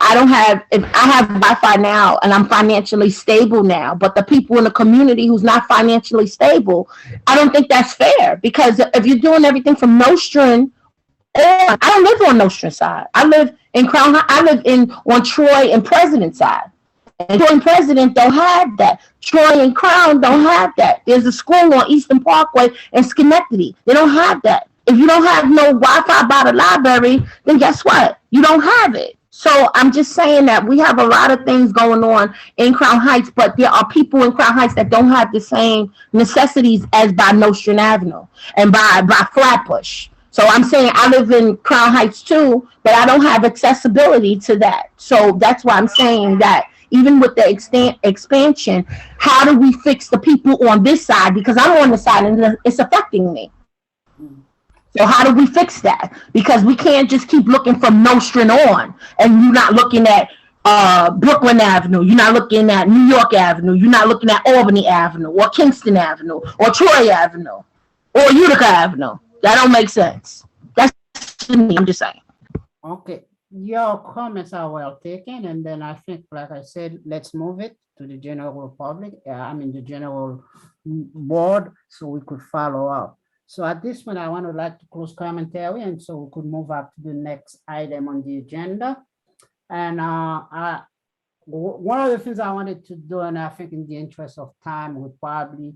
if I have Wi-Fi now and I'm financially stable now, but the people in the community who's not financially stable, I don't think that's fair, because if you're doing everything from Nostrand, I don't live on Nostrand side. I live in Crown. I live on Troy and President side. And Troy and President don't have that. Troy and Crown don't have that. There's a school on Eastern Parkway in Schenectady. They don't have that. If you don't have no Wi-Fi by the library, then guess what? You don't have it. So I'm just saying that we have a lot of things going on in Crown Heights, but there are people in Crown Heights that don't have the same necessities as by Nostrand Avenue and by Flatbush. So I'm saying I live in Crown Heights too, but I don't have accessibility to that. So that's why I'm saying that even with the expansion, how do we fix the people on this side? Because I'm on the side and it's affecting me. So how do we fix that? Because we can't just keep looking from Nostrand on, and you're not looking at Brooklyn Avenue, you're not looking at New York Avenue, you're not looking at Albany Avenue or Kingston Avenue or Troy Avenue or Utica Avenue. That don't make sense. That's to me, I'm just saying. Okay, your comments are well taken, and then I think, like I said, let's move it to the general public, the general board, so we could follow up. So at this point, I would like to close commentary, and so we could move up to the next item on the agenda. And one of the things I wanted to do, and I think in the interest of time, we probably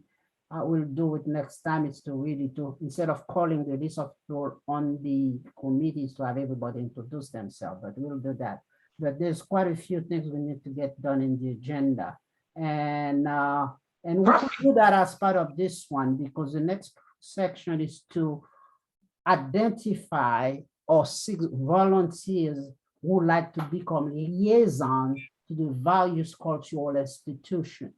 will do it next time, is to really instead of calling the list of people on the committees, to have everybody introduce themselves, but we'll do that. But there's quite a few things we need to get done in the agenda. And we can do that as part of this one, because the next section is to identify or seek volunteers who would like to become liaison to the various cultural institutions.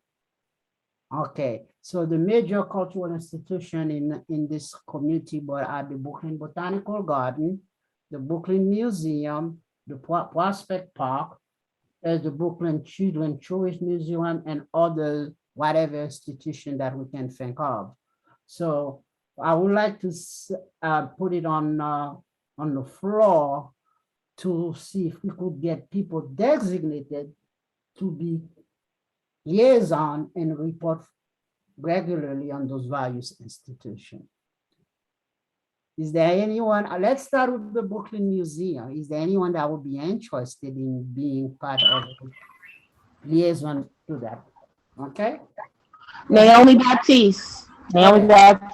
Okay, so the major cultural institution in this community are the Brooklyn Botanical Garden, the Brooklyn Museum, the Prospect Park, there's the Brooklyn Children's Jewish Museum, and other whatever institution that we can think of. So I would like to put it on the floor to see if we could get people designated to be liaison and report regularly on those various institutions. Is there anyone, let's start with the Brooklyn Museum. Is there anyone that would be interested in being part of the liaison to that? Okay, Naomi Baptiste. Naomi Baptiste.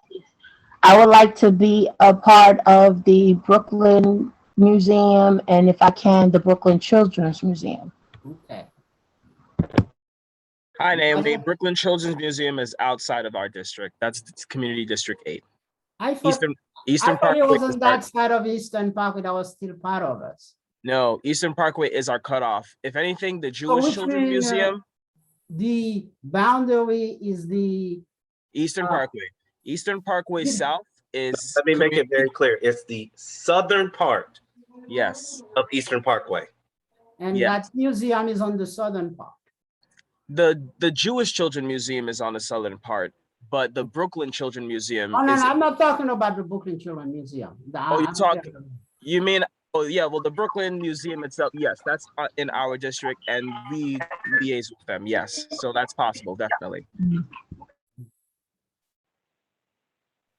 I would like to be a part of the Brooklyn Museum, and if I can, the Brooklyn Children's Museum. okay. Hi, Naomi. Brooklyn Children's Museum is outside of our district. That's Community District 8. I thought, Eastern I thought it Parkway was is on our- that side of Eastern Parkway that was still part of us. No, Eastern Parkway is our cutoff. If anything, the which Jewish Children's mean, Museum, The boundary is the, Eastern Parkway. Eastern Parkway Did- South is. Let me make it community- very clear. It's the southern part Yes. of Eastern Parkway. and Yeah. that museum is on the southern part. The Jewish Children Museum is on the southern part, but the Brooklyn Children Museum Oh, no, is. no, I'm not talking about the Brooklyn Children Museum. Oh, you're talking- You mean, oh yeah, well, the Brooklyn Museum itself, yes, that's in our district and we liaise with them, yes. So that's possible, definitely.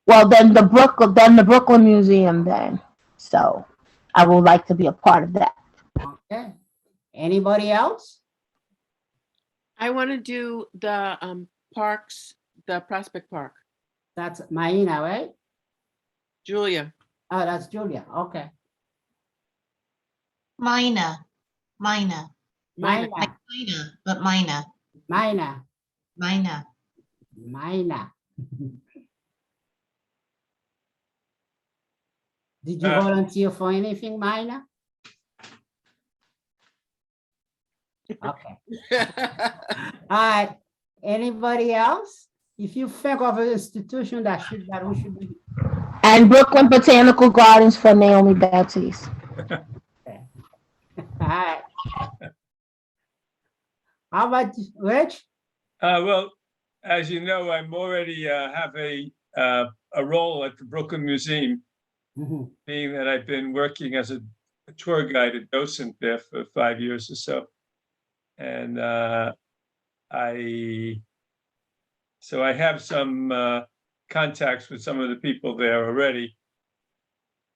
Well, then the Brooklyn Museum then. So I would like to be a part of that. Okay. Anybody else? I want to do the parks, the Prospect Park. That's Maina, right? Julia, Oh, that's Julia. Okay. Mina. Mina. Maina, But Mina. Maina, Mina. Maina. Did you Uh, volunteer for anything, Maina? Okay. All right. Anybody else? If you think of an institution that we should be, And Brooklyn Botanical Gardens for Naomi Baptiste. all right. How about you, Rich? Well, as you know, I'm already have a role at the Brooklyn Museum, Mhm. being that I've been working as a tour guide, a docent there for 5 years or so. And I have some contacts with some of the people there already.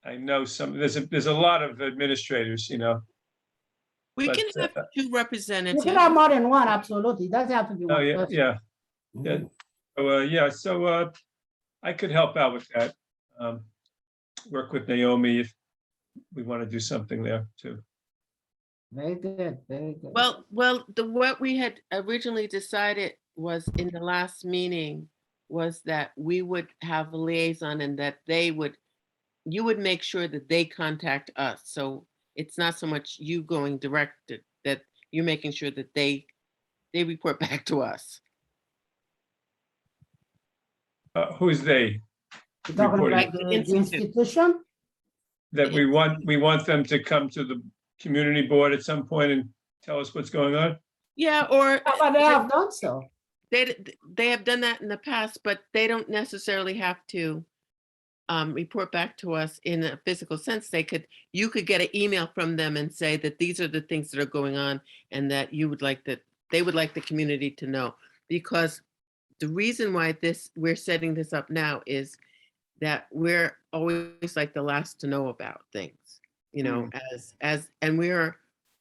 I know there's a lot of administrators, you know. we But, can have two You representatives. can have more than one, absolutely. It doesn't have to be Oh, one yeah, person. yeah. Yeah. So I could help out with that. Work with Naomi if we want to do something there too. Very good, very good. Well, what we had originally decided was in the last meeting was that we would have a liaison and that you would make sure that they contact us. So it's not so much you going direct, that you're making sure that they report back to us. Who's they? You're talking reporting. about the Institute. institution? That we want them to come to the community board at some point and tell us what's going on? Yeah, or But they have done so. they have done that in the past, but they don't necessarily have to report back to us in a physical sense. You could get an email from them and say that these are the things that are going on and that they would like the community to know. Because the reason why we're setting this up now is that we're always like the last to know about things, you know, and we are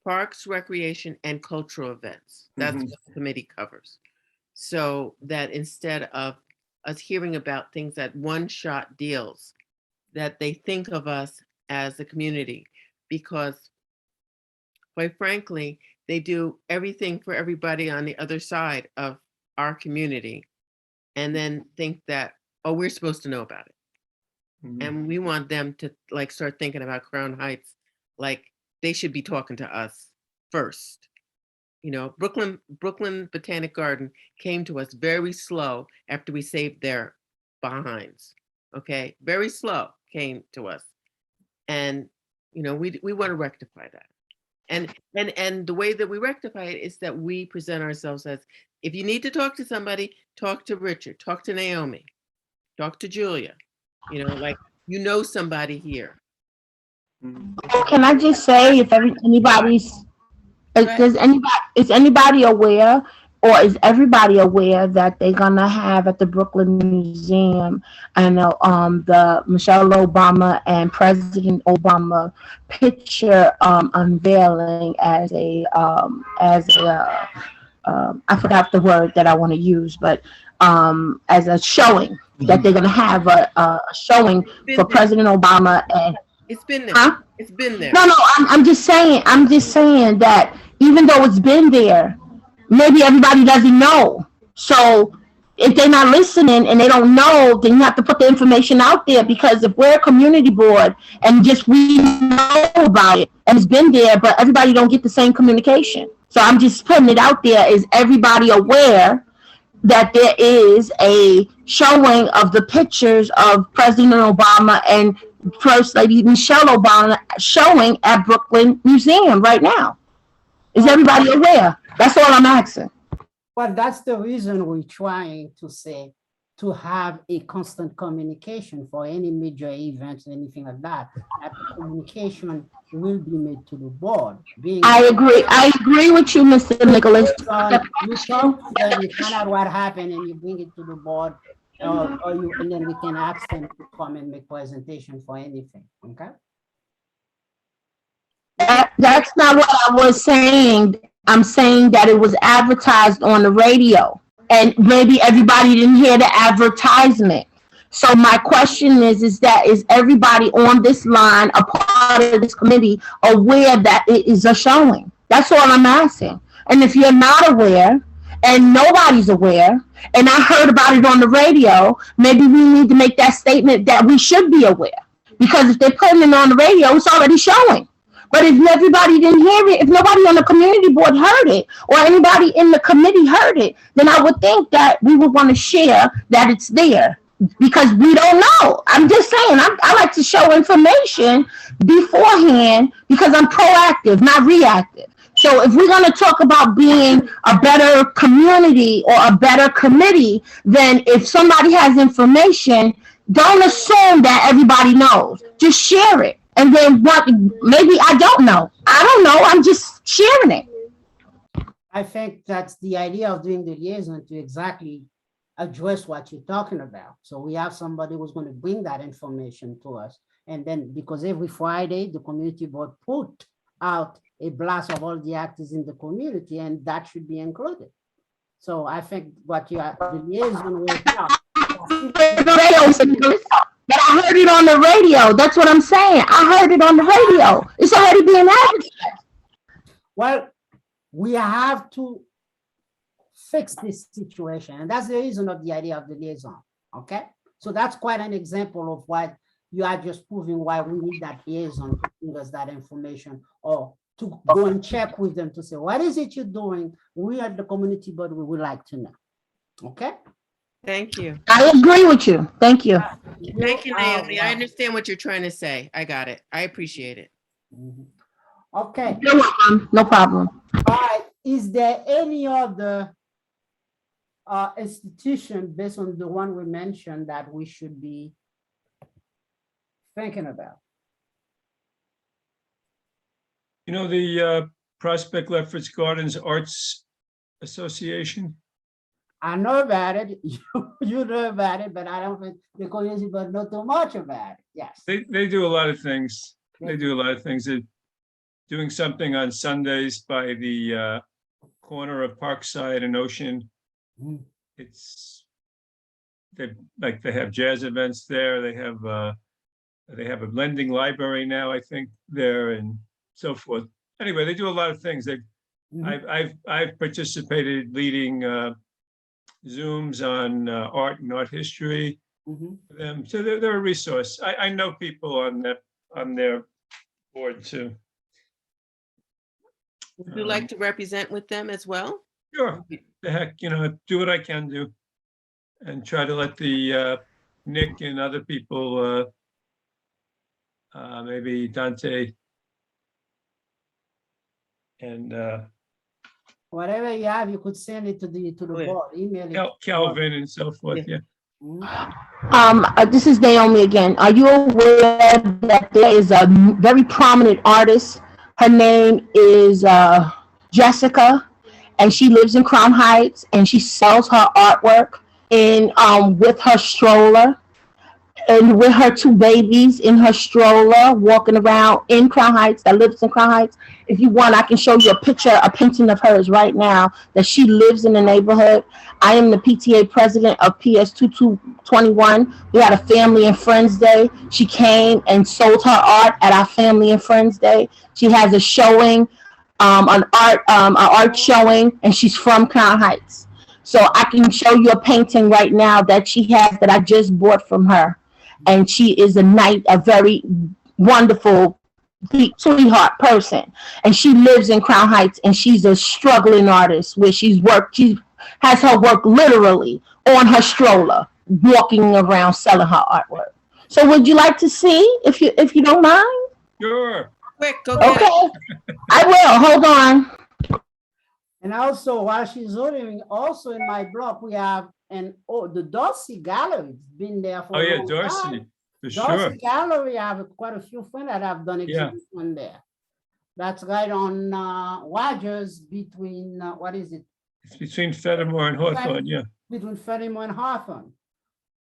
parks, recreation, and cultural events. That's what the committee covers. So that instead of us hearing about things at one-shot deals, that they think of us as a community, because quite frankly, they do everything for everybody on the other side of our community, and then think that, oh, we're supposed to know about it. And we want them to like start thinking about Crown Heights, like they should be talking to us first. You know, Brooklyn Botanic Garden came to us very slow after we saved their behinds. Okay, very slow came to us, and you know we want to rectify that. And the way that we rectify it is that we present ourselves as, if you need to talk to somebody, talk to Richard, talk to Naomi, talk to Julia. You know, like, you know, somebody here. Can I just say, if is anybody aware, or is everybody aware that they're gonna have at the Brooklyn Museum and the Michelle Obama and President Obama picture unveiling as a I forgot the word that I want to use, but as a showing that they're gonna have a showing for President Obama and It's been there. Huh? It's been there. no, I'm just saying that even though it's been there, maybe everybody doesn't know. So if they're not listening and they don't know, then you have to put the information out there, because if we're a community board and just we know about it and it's been there, but everybody don't get the same communication. So I'm just putting it out there. Is everybody aware that there is a showing of the pictures of President Obama and First Lady Michelle Obama showing at Brooklyn Museum right now? Is everybody aware? That's all I'm asking. Well, that's the reason we're trying to say, to have a constant communication for any major events, anything like that. That communication will be made to the board. I agree with you, Mr. Nicholas. You talk to them, you find out what happened, and you bring it to the board, and then we can ask them to come and make presentation for anything, okay? That's not what I was saying. I'm saying that it was advertised on the radio, and maybe everybody didn't hear the advertisement. So my question is that is everybody on this line, a part of this committee, aware that it is a showing? That's all I'm asking. And if you're not aware, and nobody's aware, and I heard about it on the radio, maybe we need to make that statement that we should be aware. Because if they're putting it on the radio, it's already showing. But if everybody didn't hear it, if nobody on the community board heard it, or anybody in the committee heard it, then I would think that we would want to share that it's there, because we don't know. I'm just saying, I like to show information beforehand because I'm proactive, not reactive. So if we're going to talk about being a better community or a better committee, then if somebody has information, don't assume that everybody knows. Just share it. And then what, maybe I don't know. I don't know. I'm just sharing it. I think that's the idea of doing the liaison, to exactly address what you're talking about. So we have somebody who's going to bring that information to us. And then, because every Friday, the community board put out a blast of all the actors in the community, and that should be included. So I think what you are, the liaison will help. But I heard it on the radio. That's what I'm saying. I heard it on the radio. It's already being advertised. Well, we have to fix this situation, and that's the reason of the idea of the liaison, okay? So that's quite an example of what you are just proving why we need that liaison to give us that information, or to go and check with them to say, what is it you're doing? We at the community board, we would like to know, okay? Thank you. I agree with you. Thank you. Thank you, Naomi. I understand what you're trying to say. I got it. I appreciate it. Okay. You're welcome. No problem. All right. Is there any other institution based on the one we mentioned that we should be thinking about? You know, the Prospect Lefferts Gardens Arts Association? I know about it. You know about it, but I don't think the community but know too much about it. Yes. They do a lot of things. They do a lot of things. They're doing something on Sundays by the corner of Parkside and Ocean. It's they have jazz events there. They have a lending library now, I think, there, and so forth. Anyway, they do a lot of things. I've participated leading Zooms on art and art history. So they're a resource. I know people on their board too. Would you like to represent with them as well? Sure. The heck, do what I can do, and try to let the Nick and other people, maybe Dante and whatever you have, you could send it to the board, email it. Calvin and so forth. Yeah. This is Naomi again. Are you aware that there is a very prominent artist? Her name is Jessica, and she lives in Crown Heights, and she sells her artwork in with her stroller and with her two babies in her stroller, walking around in Crown Heights, that lives in Crown Heights. If you want, I can show you a painting of hers right now that she lives in the neighborhood. I am the PTA president of PS 2221. We had a family and friends day. She came and sold her art at our family and friends day. She has a showing, an art showing, and she's from Crown Heights. So I can show you a painting right now that she has that I just bought from her. And she is a very wonderful sweetheart person. And she lives in Crown Heights, and she's a struggling artist where she has her work literally on her stroller, walking around selling her artwork. So would you like to see, if you don't mind? Sure. Quick, go get it. Okay, I will. Hold on. And also, while she's holding, also in my blog, we have the Dorsey Gallery. It's been there for Oh, a yeah, long Dorsey, time. for Dorsey sure. Gallery, I have quite a few friends that have done Yeah. exhibition there. That's right on Rogers between, what is it? It's between Fenimore and Hawthorne, yeah. Between Fenimore and Hawthorne.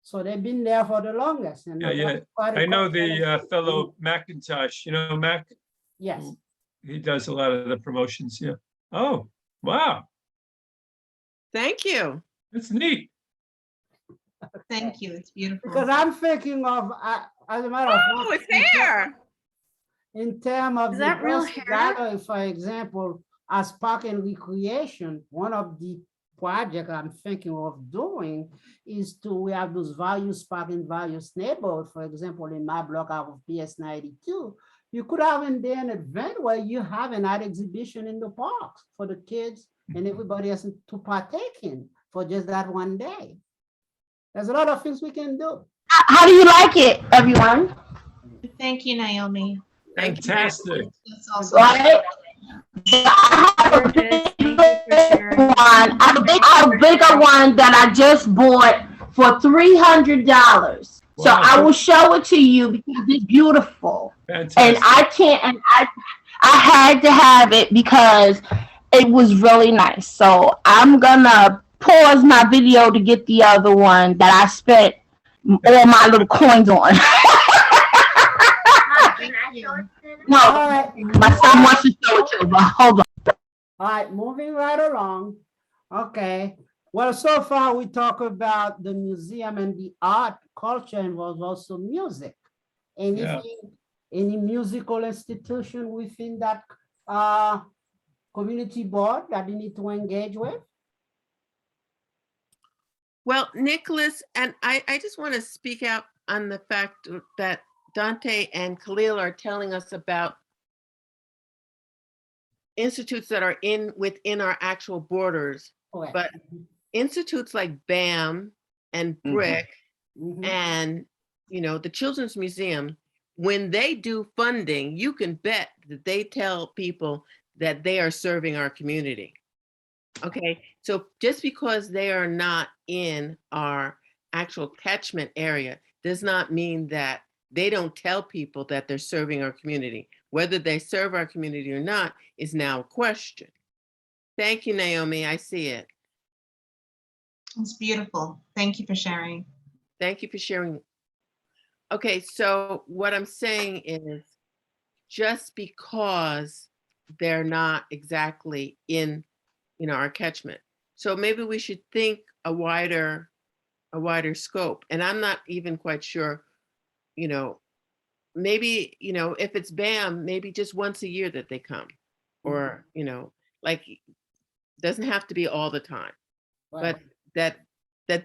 So they've been there for the longest. And Yeah, yeah. that's quite a I know cultural the exhibition. fellow McIntosh, you know, Mac, Yes. he does a lot of the promotions, yeah. Oh, wow, Thank you. that's neat. Thank you. It's beautiful. Because I'm thinking of, as a matter of Oh, fact, it's hair. in terms of Is the that real Dorsey hair? Gallery, for example, as park and recreation, one of the projects I'm thinking of doing is we have those various park in various neighborhoods. For example, in my block out of PS 92, you could have in there an event where you have an art exhibition in the parks for the kids and everybody else to partake in for just that one day. There's a lot of things we can do. How do you like it, everyone? Thank you, Naomi. Fantastic. That's also Right? I have a Gorgeous. big Thank you for sharing. one. I have a bigger one that I just bought for $300. So Wow. I will show it to you because it's beautiful. And Fantastic. I had to have it because it was really nice. So I'm gonna pause my video to get the other one that I spent all my little coins on. Thank you. No, All right. my son wants to show it to you, but hold on. All right, moving right along. Okay. Well, so far we talk about the museum and the art culture involves also music. Any musical institution within that community board that you need to engage with? Well, Nicholas, and I just want to speak out on the fact that Dante and Khalil are telling us about institutes that are within our actual borders, Correct. but institutes like BAM and BRIC Mhm. and, the Children's Museum, when they do funding, you can bet that they tell people that they are serving our community. Okay, so just because they are not in our actual catchment area does not mean that they don't tell people that they're serving our community. Whether they serve our community or not is now a question. Thank you, Naomi. I see it. It's beautiful. Thank you for sharing. Thank you for sharing. Okay, so what I'm saying is just because they're not exactly in, our catchment. So maybe we should think a wider scope. And I'm not even quite sure, maybe, if it's BAM, maybe just once a year that they come, or, doesn't have to be all the time, but that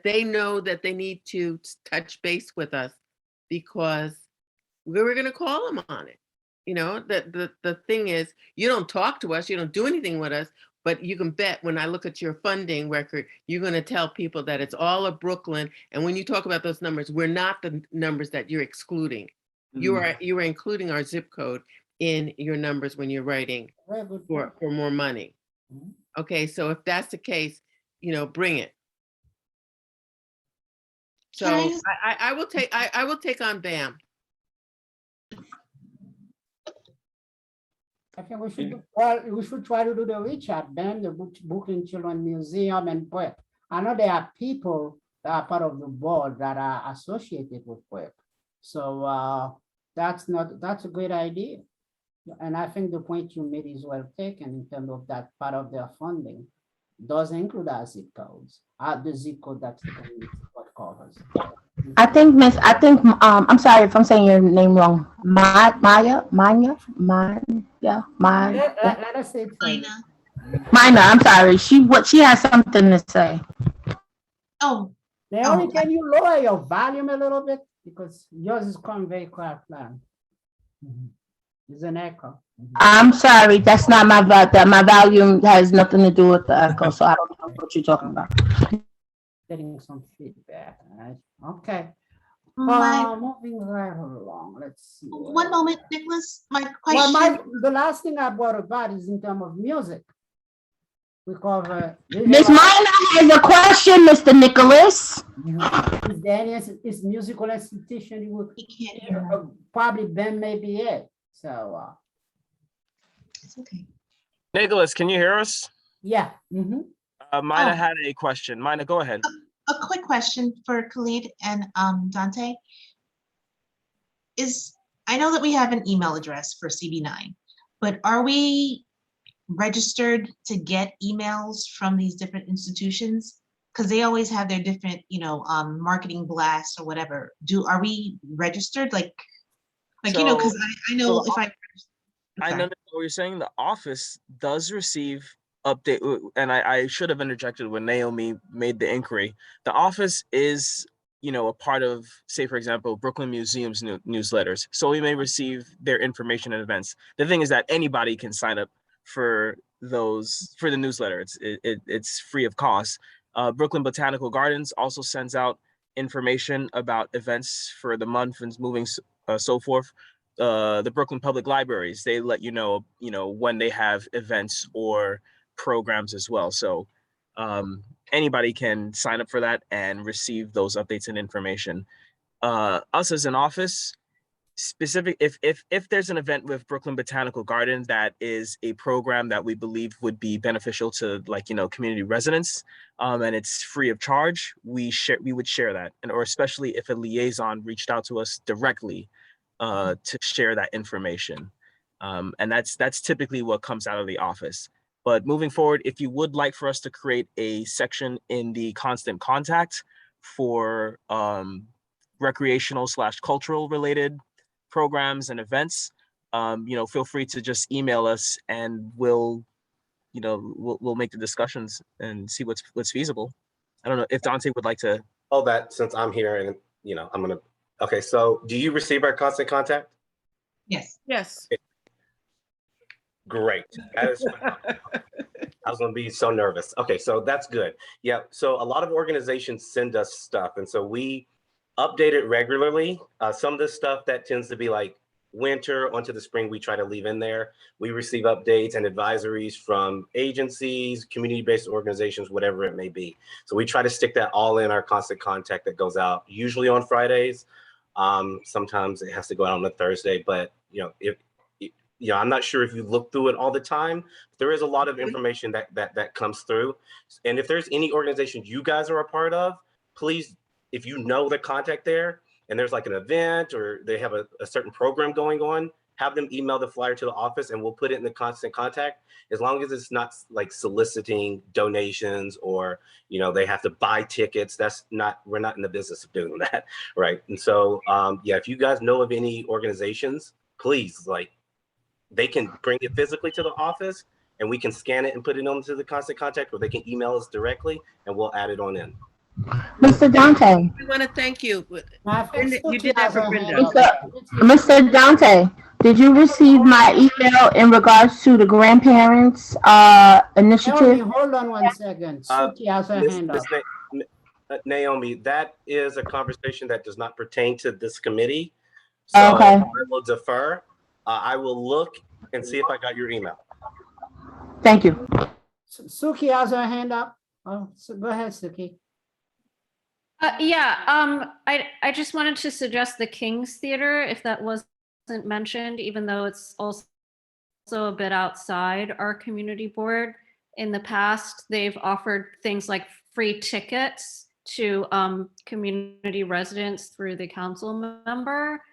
they know that they need to touch base with us because we were going to call them on it. The thing is, you don't talk to us, you don't do anything with us, but you can bet when I look at your funding record, you're going to tell people that it's all of Brooklyn. And when you talk about those numbers, we're not the numbers that you're excluding. You are including our zip code in your numbers when you're writing for more money. Okay, so if that's the case, bring it. So Can I will take on BAM. I think we should, well, we should try to do the reach out, Ben, the Brooklyn Children Museum and PUEP. I know there are people that are part of the board that are associated with PUEP. So that's a great idea. And I think the point you made is well taken in terms of that part of their funding does include our zip codes, the zip code that's the community what covers. I'm sorry if I'm saying your name wrong. Maya. Let us say it for you. Mina, I'm sorry. She has something to say. Oh, Naomi, can you lower your volume a little bit? Because yours is coming very quiet loud. There's an echo. I'm sorry, that's not my my volume has nothing to do with the echo, so I don't know what you're talking about. Getting some feedback, all right? Okay. my, Moving right along, let's see. one moment, Nicholas, my Well, question. the last thing I brought about is in terms of music. We cover. Miss Mina has a question, Mr. Nicholas. Is there any musical institution you would He can't hear. probably Ben may be it. So It's okay. Nicholas, can you hear us? yeah. Mhm. Mina Oh. had a question. Mina, go ahead. A quick question for Khalid and Dante. I know that we have an email address for CB9, but are we registered to get emails from these different institutions? Because they always have their different, marketing blasts or whatever. Are we registered? Because I know if I. I know what you're saying. The office does receive update, and I should have interjected when Naomi made the inquiry. The office is, a part of, say, for example, Brooklyn Museum's newsletters. So we may receive their information and events. The thing is that anybody can sign up for the newsletter. It's free of cost. Brooklyn Botanical Gardens also sends out information about events for the month and moving so forth. The Brooklyn Public Libraries, they let you know, when they have events or programs as well. So anybody can sign up for that and receive those updates and information. Us as an office, specific, if there's an event with Brooklyn Botanical Garden that is a program that we believe would be beneficial to community residents, and it's free of charge, we would share that, or especially if a liaison reached out to us directly to share that information. And that's typically what comes out of the office. But moving forward, if you would like for us to create a section in the constant contact for recreational/cultural related programs and events, feel free to just email us and we'll make the discussions and see what's feasible. I don't know if Dante would like to. Oh, that since I'm here and I'm gonna. Okay, so do you receive our constant contact? Yes. Yes. Great. That is. I was going to be so nervous. Okay, so that's good. Yeah, so a lot of organizations send us stuff, and so we update it regularly. Some of the stuff that tends to be like winter onto the spring, we try to leave in there. We receive updates and advisories from agencies, community-based organizations, whatever it may be. So we try to stick that all in our constant contact that goes out, usually on Fridays. Sometimes it has to go out on a Thursday, but I'm not sure if you look through it all the time. There is a lot of information that comes through. And if there's any organization you guys are a part of, please, if you know the contact there and there's like an event or they have a certain program going on, have them email the flyer to the office and we'll put it in the constant contact, as long as it's not like soliciting donations or, they have to buy tickets. We're not in the business of doing that, right? And so, if you guys know of any organizations, please, they can bring it physically to the office and we can scan it and put it onto the constant contact, or they can email us directly and we'll add it on in. Mr. Dante. We want to thank you. I think Brenda, you Suki did that has for her Brenda. hand up. Mr. Dante, did you receive my email in regards to the grandparents initiative? Naomi, hold on one second. Suki has her hand up. Naomi, that is a conversation that does not pertain to this committee. So Okay. I will defer. I will look and see if I got your email. Thank you. Suki has her hand up. Oh, so go ahead, Suki. I just wanted to suggest the King's Theater, if that wasn't mentioned, even though it's also a bit outside our community board. In the past, they've offered things like free tickets to community residents through the council member.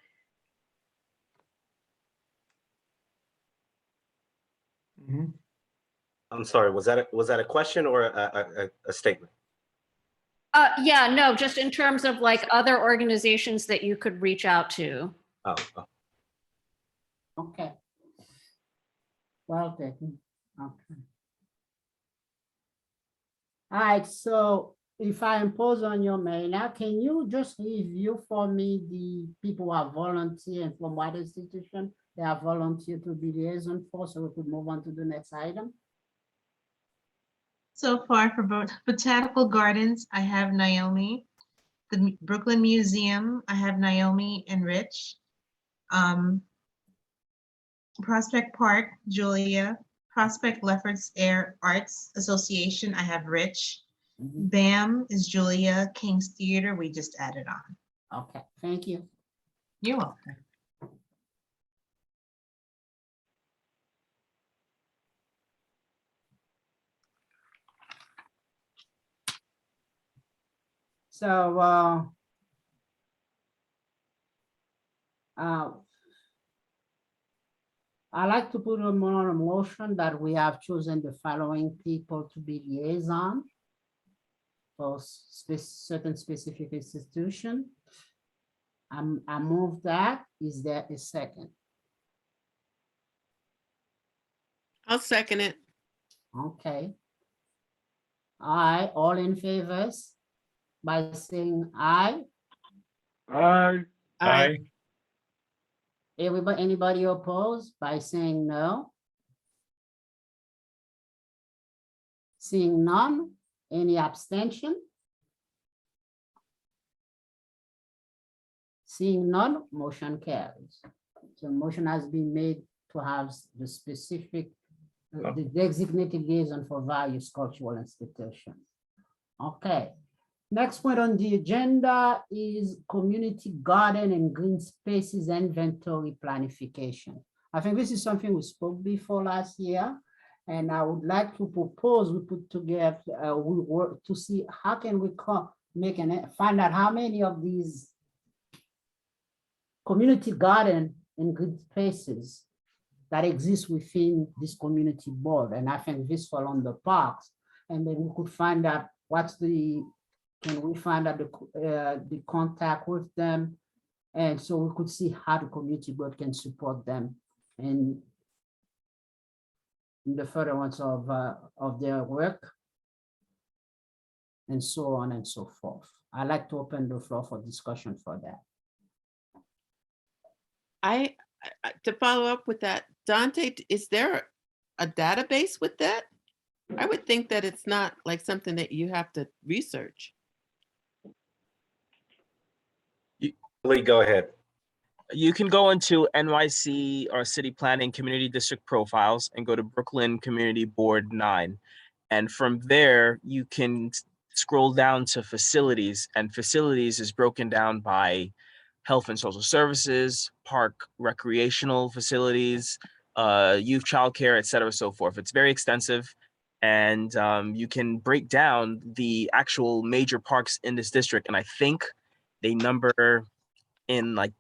Mhm. I'm sorry, was that a question or a statement? Yeah, no, just in terms of like other organizations that you could reach out to. Oh, Okay. Well taken. Okay. All right, so if I impose on your mail now, can you just review for me the people who are volunteering from what institution they are volunteer to be liaison for, so we could move on to the next item? So far for Botanical Gardens, I have Naomi. The Brooklyn Museum, I have Naomi and Rich. Prospect Park, Julia. Prospect Lefferts Air Arts Association, I have Rich. Mhm. BAM is Julia. King's Theater, we just added on. Okay, thank you. You're welcome. So, I'd like to put on a motion that we have chosen the following people to be liaison for certain specific institution. I move that. Is there a second? I'll second it. Okay. Aye, all in favors by saying aye. Aye. Aye. Everybody, anybody opposed by saying no? Seeing none, any abstention? Seeing none, motion carries. So motion has been made to have the specific, the designated liaison for various cultural institutions. Okay. Next point on the agenda is community garden and green spaces inventory planification. I think this is something we spoke before last year, and I would like to propose we put together, we work to see how can we find out how many of these community garden and green spaces that exist within this community board. And I think this fall on the parks, and then we could find out can we find out the contact with them? And so we could see how the community board can support them in the furtherance of their work, and so on and so forth. I'd like to open the floor for discussion for that. To follow up with that, Dante, is there a database with that? I would think that it's not like something that you have to research. Lee, go ahead. You can go into NYC or city planning community district profiles and go to Brooklyn Community Board 9. And from there, you can scroll down to facilities, and facilities is broken down by health and social services, park recreational facilities, youth childcare, et cetera, so forth. It's very extensive. And you can break down the actual major parks in this district. And I think they number in like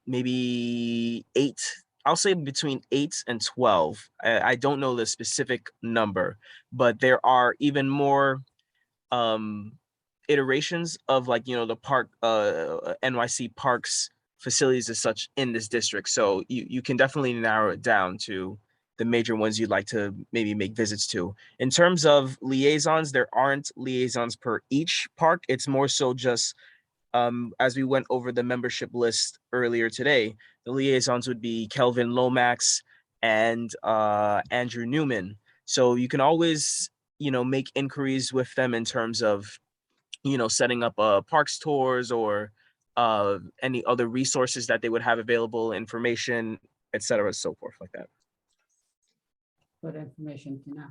maybe 8, I'll say between 8 and 12. I don't know the specific number, but there are even more iterations of, like, the park, NYC parks facilities as such in this district. So you can definitely narrow it down to the major ones you'd like to maybe make visits to. In terms of liaisons, there aren't liaisons per each park. It's more so just, as we went over the membership list earlier today, the liaisons would be Kelvin Lomax and Andrew Newman. So you can always, make inquiries with them in terms of, setting up parks tours or any other resources that they would have available, information, et cetera, so forth like that. Good information to know.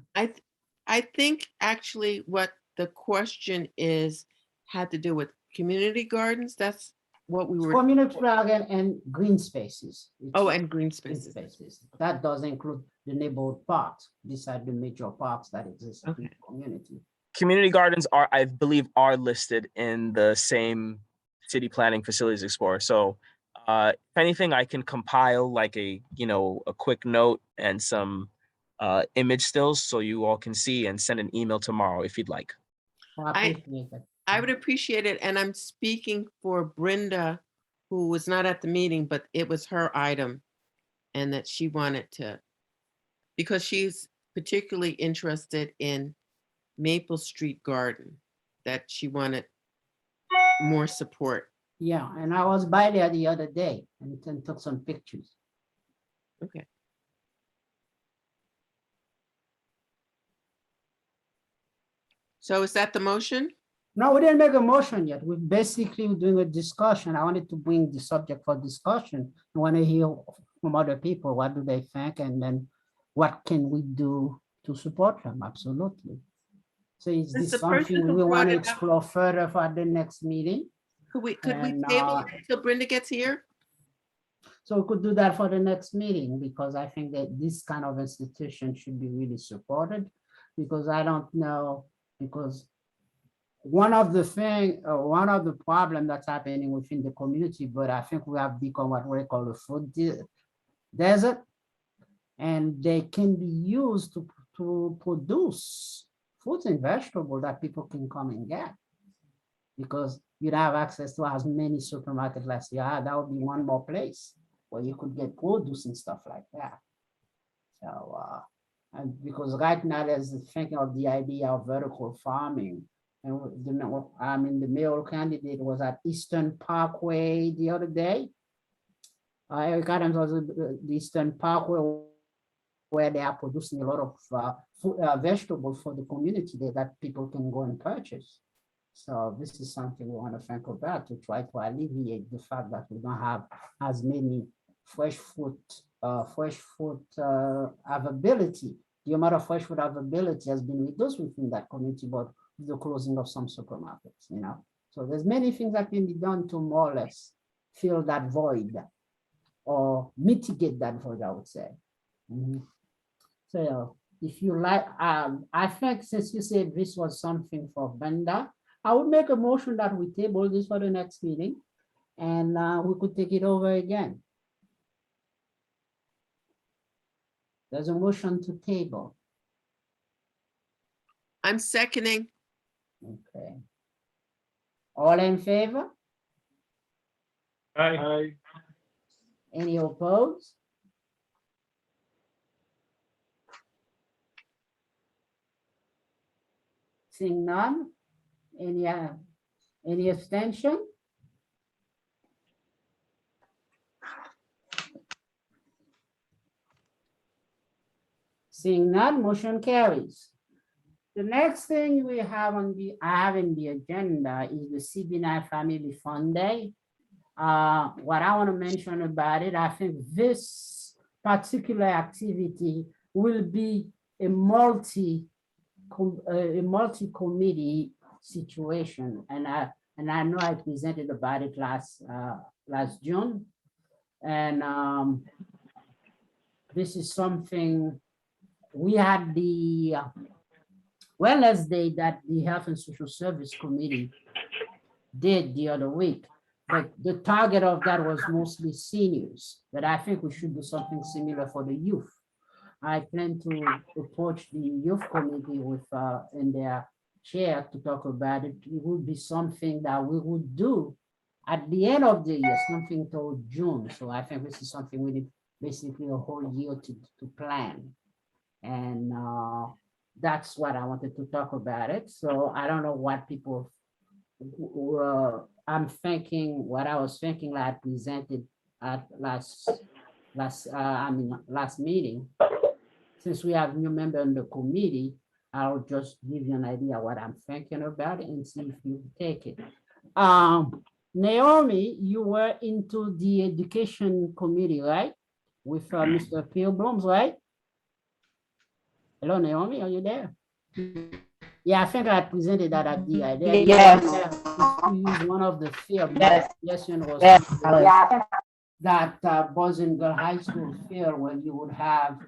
I think actually what the question is had to do with community gardens. That's what we were, Community park and green spaces. oh, It's and green green spaces. spaces. That does include the neighborhood parks, beside the major parks that exist in the Okay. community. Community gardens are, I believe, are listed in the same city planning facilities explorer. So if anything, I can compile like a quick note and some image stills so you all can see and send an email tomorrow if you'd like. So I appreciate it. I would appreciate it, and I'm speaking for Brenda, who was not at the meeting, but it was her item, and that she wanted to, because she's particularly interested in Maple Street Garden, that she wanted more support. Yeah, and I was by there the other day and then took some pictures. Okay. So is that the motion? No, we didn't make a motion yet. We're basically doing a discussion. I wanted to bring the subject for discussion. I want to hear from other people, what do they think? And then what can we do to support them? Absolutely. So is Does this the person something who we brought want to it up- explore further for the next meeting? Could we And, table it until Brenda gets here? So we could do that for the next meeting, because I think that this kind of institution should be really supported. Because I don't know, because one of the problem that's happening within the community, but I think we have become what we call a food desert. And they can be used to produce fruits and vegetables that people can come and get. Because you'd have access to as many supermarkets as you had, that would be one more place where you could get produce and stuff like that. So, and because right now there's thinking of the idea of vertical farming. And the mayoral candidate was at Eastern Parkway the other day. Eric Adams was at the Eastern Parkway, where they are producing a lot of vegetables for the community that people can go and purchase. So this is something we want to think about to try to alleviate the fact that we don't have as many fresh fruit availability. The amount of fresh food availability has been reduced within that community, but with the closing of some supermarkets, So there's many things that can be done to more or less fill that void or mitigate that void, I would say. So if you like, I think since you said this was something for Brenda, I would make a motion that we table this for the next meeting, and we could take it over again. There's a motion to table. I'm seconding. Okay. All in favor? Aye. Any opposed? Seeing none? Any abstention? Seeing none, motion carries. The next thing we have I have in the agenda is the CB9 Family Fun Day. What I want to mention about it, I think this particular activity will be a multi-committee situation, and I know I presented about it last June, and this is something we had the Wellness Day that the Health and Social Service Committee did the other week. But the target of that was mostly seniors, but I think we should do something similar for the youth. I plan to approach the youth committee with in their chair to talk about it. It would be something that we would do at the end of the year, something toward June. So I think this is something we need basically a whole year to plan. And that's what I wanted to talk about it. So I don't know what people I'm thinking, what I was thinking like I presented at last meeting. Since we have new member in the committee, I'll just give you an idea what I'm thinking about it and see if you take it. Naomi, you were into the education committee, right? With Mr. Pilgrims, right? Hello, Naomi, are you there? Yeah, I think I presented that at the idea. Yes. to use one of the field. Yes. Suggestion was Yes, to Alex. that Boys and Girl High School field where you would have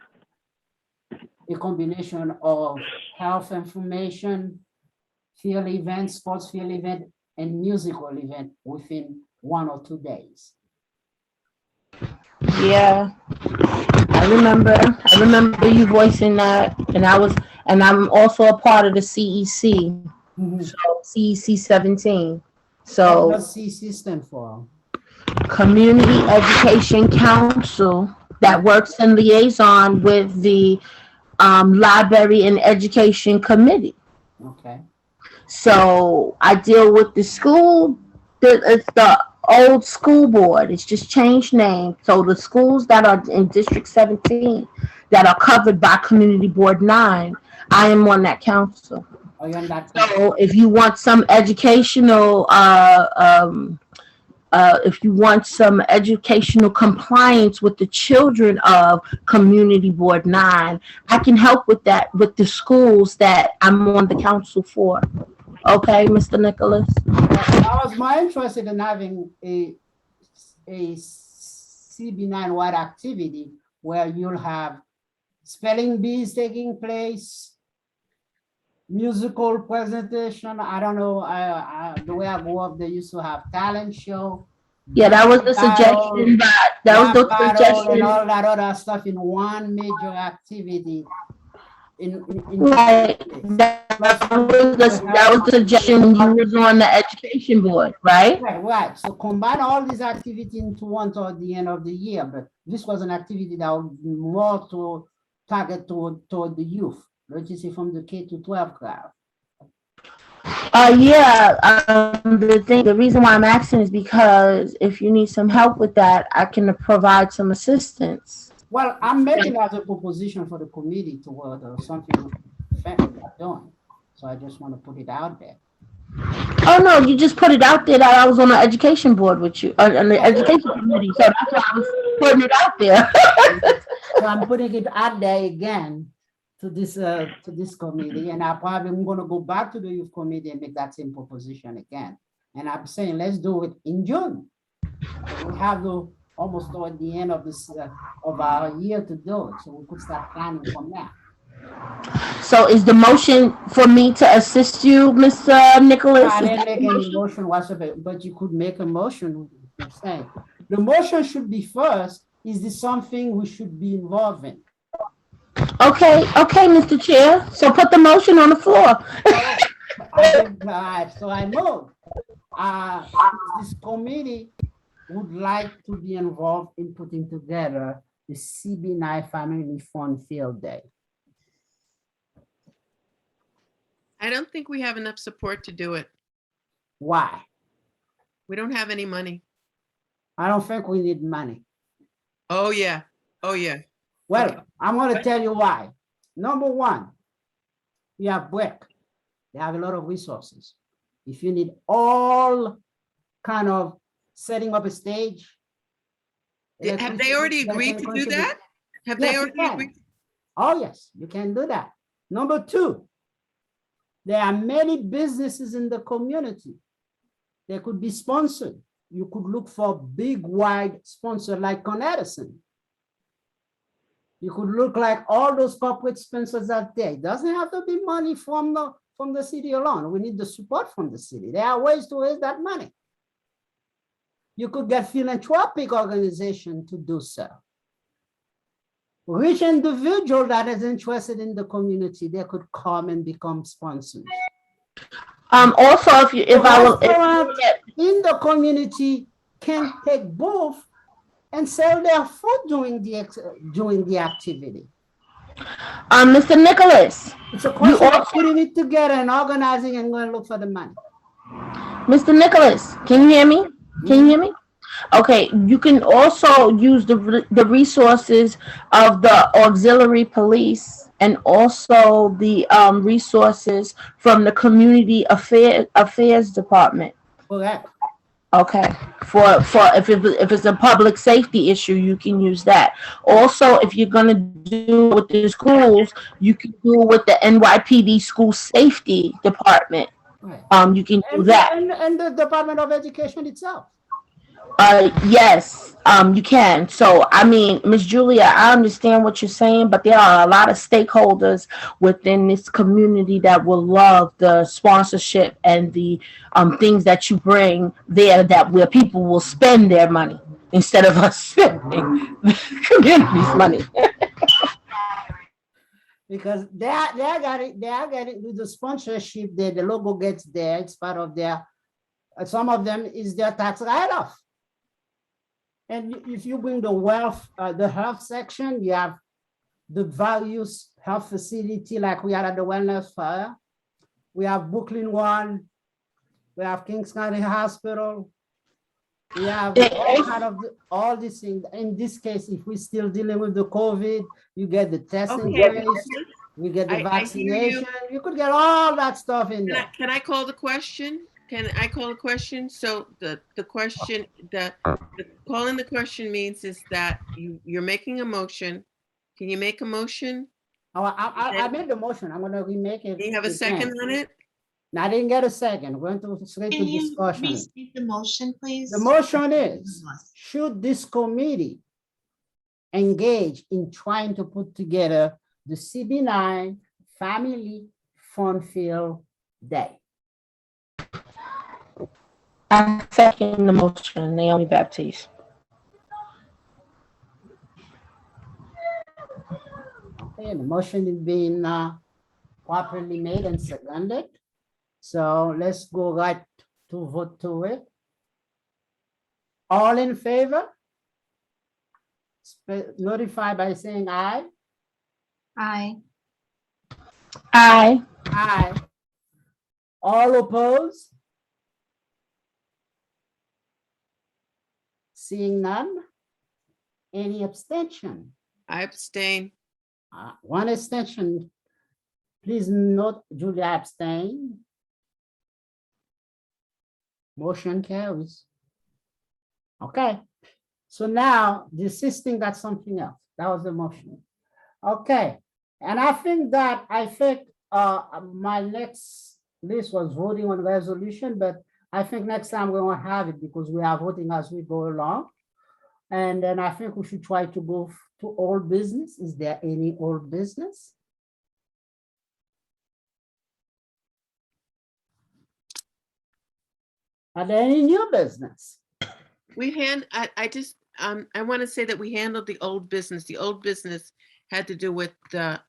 a combination of health information, field event, sports field event, and musical event within 1 or 2 days. Yeah, I remember you voicing that, and I'm also a part of the CEC, so CEC 17. So What's CC stand for? Community Education Council that works in liaison with the Library and Education Committee. Okay. So I deal with the school, it's the old school board. It's just changed name. So the schools that are in District 17 that are covered by Community Board 9, I am on that council. Oh, you're on that. So if you want some educational, if you want some educational compliance with the children of Community Board 9, I can help with that with the schools that I'm on the council for. Okay, Mr. Nicholas? I was more interested in having a CB9 wide activity where you'll have spelling bees taking place, musical presentation. I don't know, the way I grew up, they used to have talent show. Yeah, that was the suggestion, but that was the and suggestion. all that other stuff in one major activity. Right. That was the suggestion when you was on the education board, right? Right. So combine all these activities into one toward the end of the year, but this was an activity that would be more to target toward the youth, which is from the K to 12 class. The reason why I'm asking is because if you need some help with that, I can provide some assistance. Well, I'm making that as a proposition for the committee toward something effective doing. So I just want to put it out there. Oh no, you just put it out there that I was on the education board with you, on the education committee. So that's why I was putting it out there. So I'm putting it out there again to this committee, and I probably am going to go back to the youth committee and make that same proposition again. And I'm saying let's do it in June. We have almost toward the end of this of our year to do it, so we could start planning from there. So is the motion for me to assist you, Mr. Nicholas? I didn't make any motion whatsoever, but you could make a motion. Saying the motion should be first. Is this something we should be involved in? Okay, Mr. Chair. So put the motion on the floor. So I move. This committee would like to be involved in putting together the CB9 Family Fun Field Day. I don't think we have enough support to do it. Why? We don't have any money. I don't think we need money. Oh, yeah. Oh, yeah. Well, Okay. I'm going to tell you why. Number one, you have BRIC. They have a lot of resources. If you need all kind of setting up a stage. Have they already agreed to do that? Have they Yes, you already can. agreed? Oh, yes, you can do that. Number two, there are many businesses in the community. They could be sponsored. You could look for big, wide sponsor like Con Edison. You could look like all those corporate sponsors out there. It doesn't have to be money from the city alone. We need the support from the city. There are ways to raise that money. You could get philanthropic organization to do so. Rich individual that is interested in the community, they could come and become sponsors. Also, if I will, Restaurants in the community can take both and sell their food during the activity. Mr. Nicholas, It's a question of also- putting it together and organizing and going to look for the money. Mr. Nicholas, can you hear me? Can you hear me? Okay, you can also use the resources of the auxiliary police and also the resources from the community affairs department. Correct. Okay, for if it's a public safety issue, you can use that. Also, if you're gonna do it with the schools, you can do it with the NYPD school safety department. Right. You can do And, that. and the Department of Education itself. Yes, you can. So, I mean, Miss Julia, I understand what you're saying, but there are a lot of stakeholders within this community that will love the sponsorship and the things that you bring there, that where people will spend their money instead of us spending the community's money. Because they are getting with the sponsorship, the logo gets there, it's part of their, some of them is their tax write-off. And if you bring the wealth, the health section, you have the various health facility like we had at the Wellness Fair. We have Brooklyn One, we have Kings County Hospital. We have all kind of all these things. In this case, if we're still dealing with the COVID, you get the testing Okay. place, we get the I hear you. vaccination. You could get all that stuff in there. Can I call the question? Can I call a question? So the question, calling the question means is that you're making a motion. Can you make a motion? Oh, I made the motion. I'm gonna remake it. Do you have a again. second on it? No, I didn't get a second. We're going to straight to Can you discussion. restate the motion, please? The motion is, should this committee engage in trying to put together the CB9 Family Fun Field Day? I second the motion, Naomi Baptiste. Okay, the motion is being properly made and seconded. So let's go right to vote to it. All in favor? Notify by saying aye. Aye. Aye. Aye. All opposed? Seeing none? Any abstention? I abstain. One abstention. Please note Julia abstain. Motion carries. Okay, so now the system got something else. That was the motion. Okay, and I think my next list was voting on resolution, but I think next time we won't have it because we are voting as we go along. And then I think we should try to go to old business. Is there any old business? Are there any new business? I want to say that we handled the old business. The old business had to do with the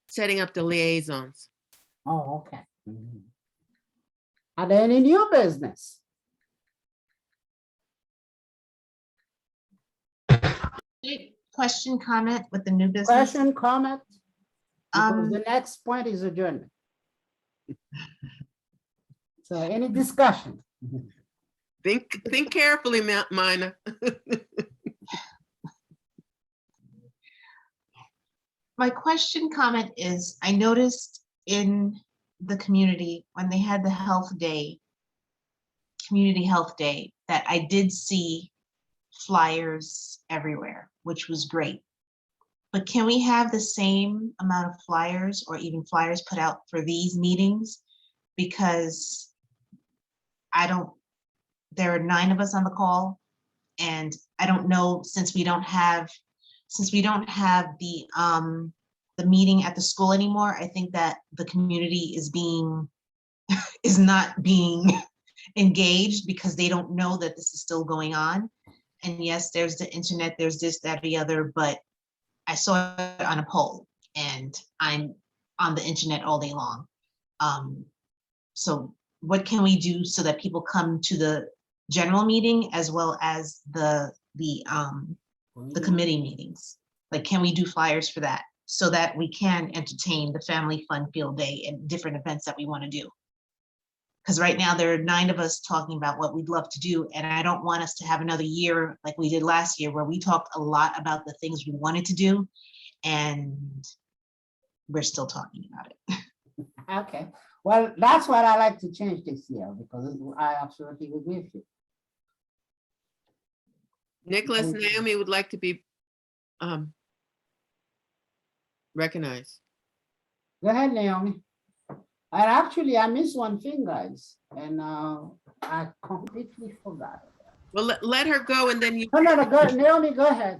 setting up the liaisons. Oh, okay. Mhm. Are there any new business? Question, comment with the new business? Question, comment? Because the Um, next point is adjournment. So any discussion? Think carefully, Mina. My question, comment is, I noticed in the community when they had the health day, community health day, that I did see flyers everywhere, which was great. But can we have the same amount of flyers or even flyers put out for these meetings? Because there are 9 of us on the call, and I don't know, since we don't have the meeting at the school anymore, I think that the community is not being engaged because they don't know that this is still going on. And yes, there's the internet, there's this, that, the other, but I saw it on a poll and I'm on the internet all day long. So what can we do so that people come to the general meeting as well as the committee meetings? Like, can we do flyers for that so that we can entertain the Family Fun Field Day and different events that we want to do? Because right now there are 9 of us talking about what we'd love to do, and I don't want us to have another year like we did last year where we talked a lot about the things we wanted to do and we're still talking about it. Okay, well, that's what I like to change this year because I absolutely agree with you. Nicholas, Naomi would like to be recognized. Go ahead, Naomi. And actually, I missed one thing, guys, and I completely forgot. Well, let her go and then you. No, go, Naomi, go ahead.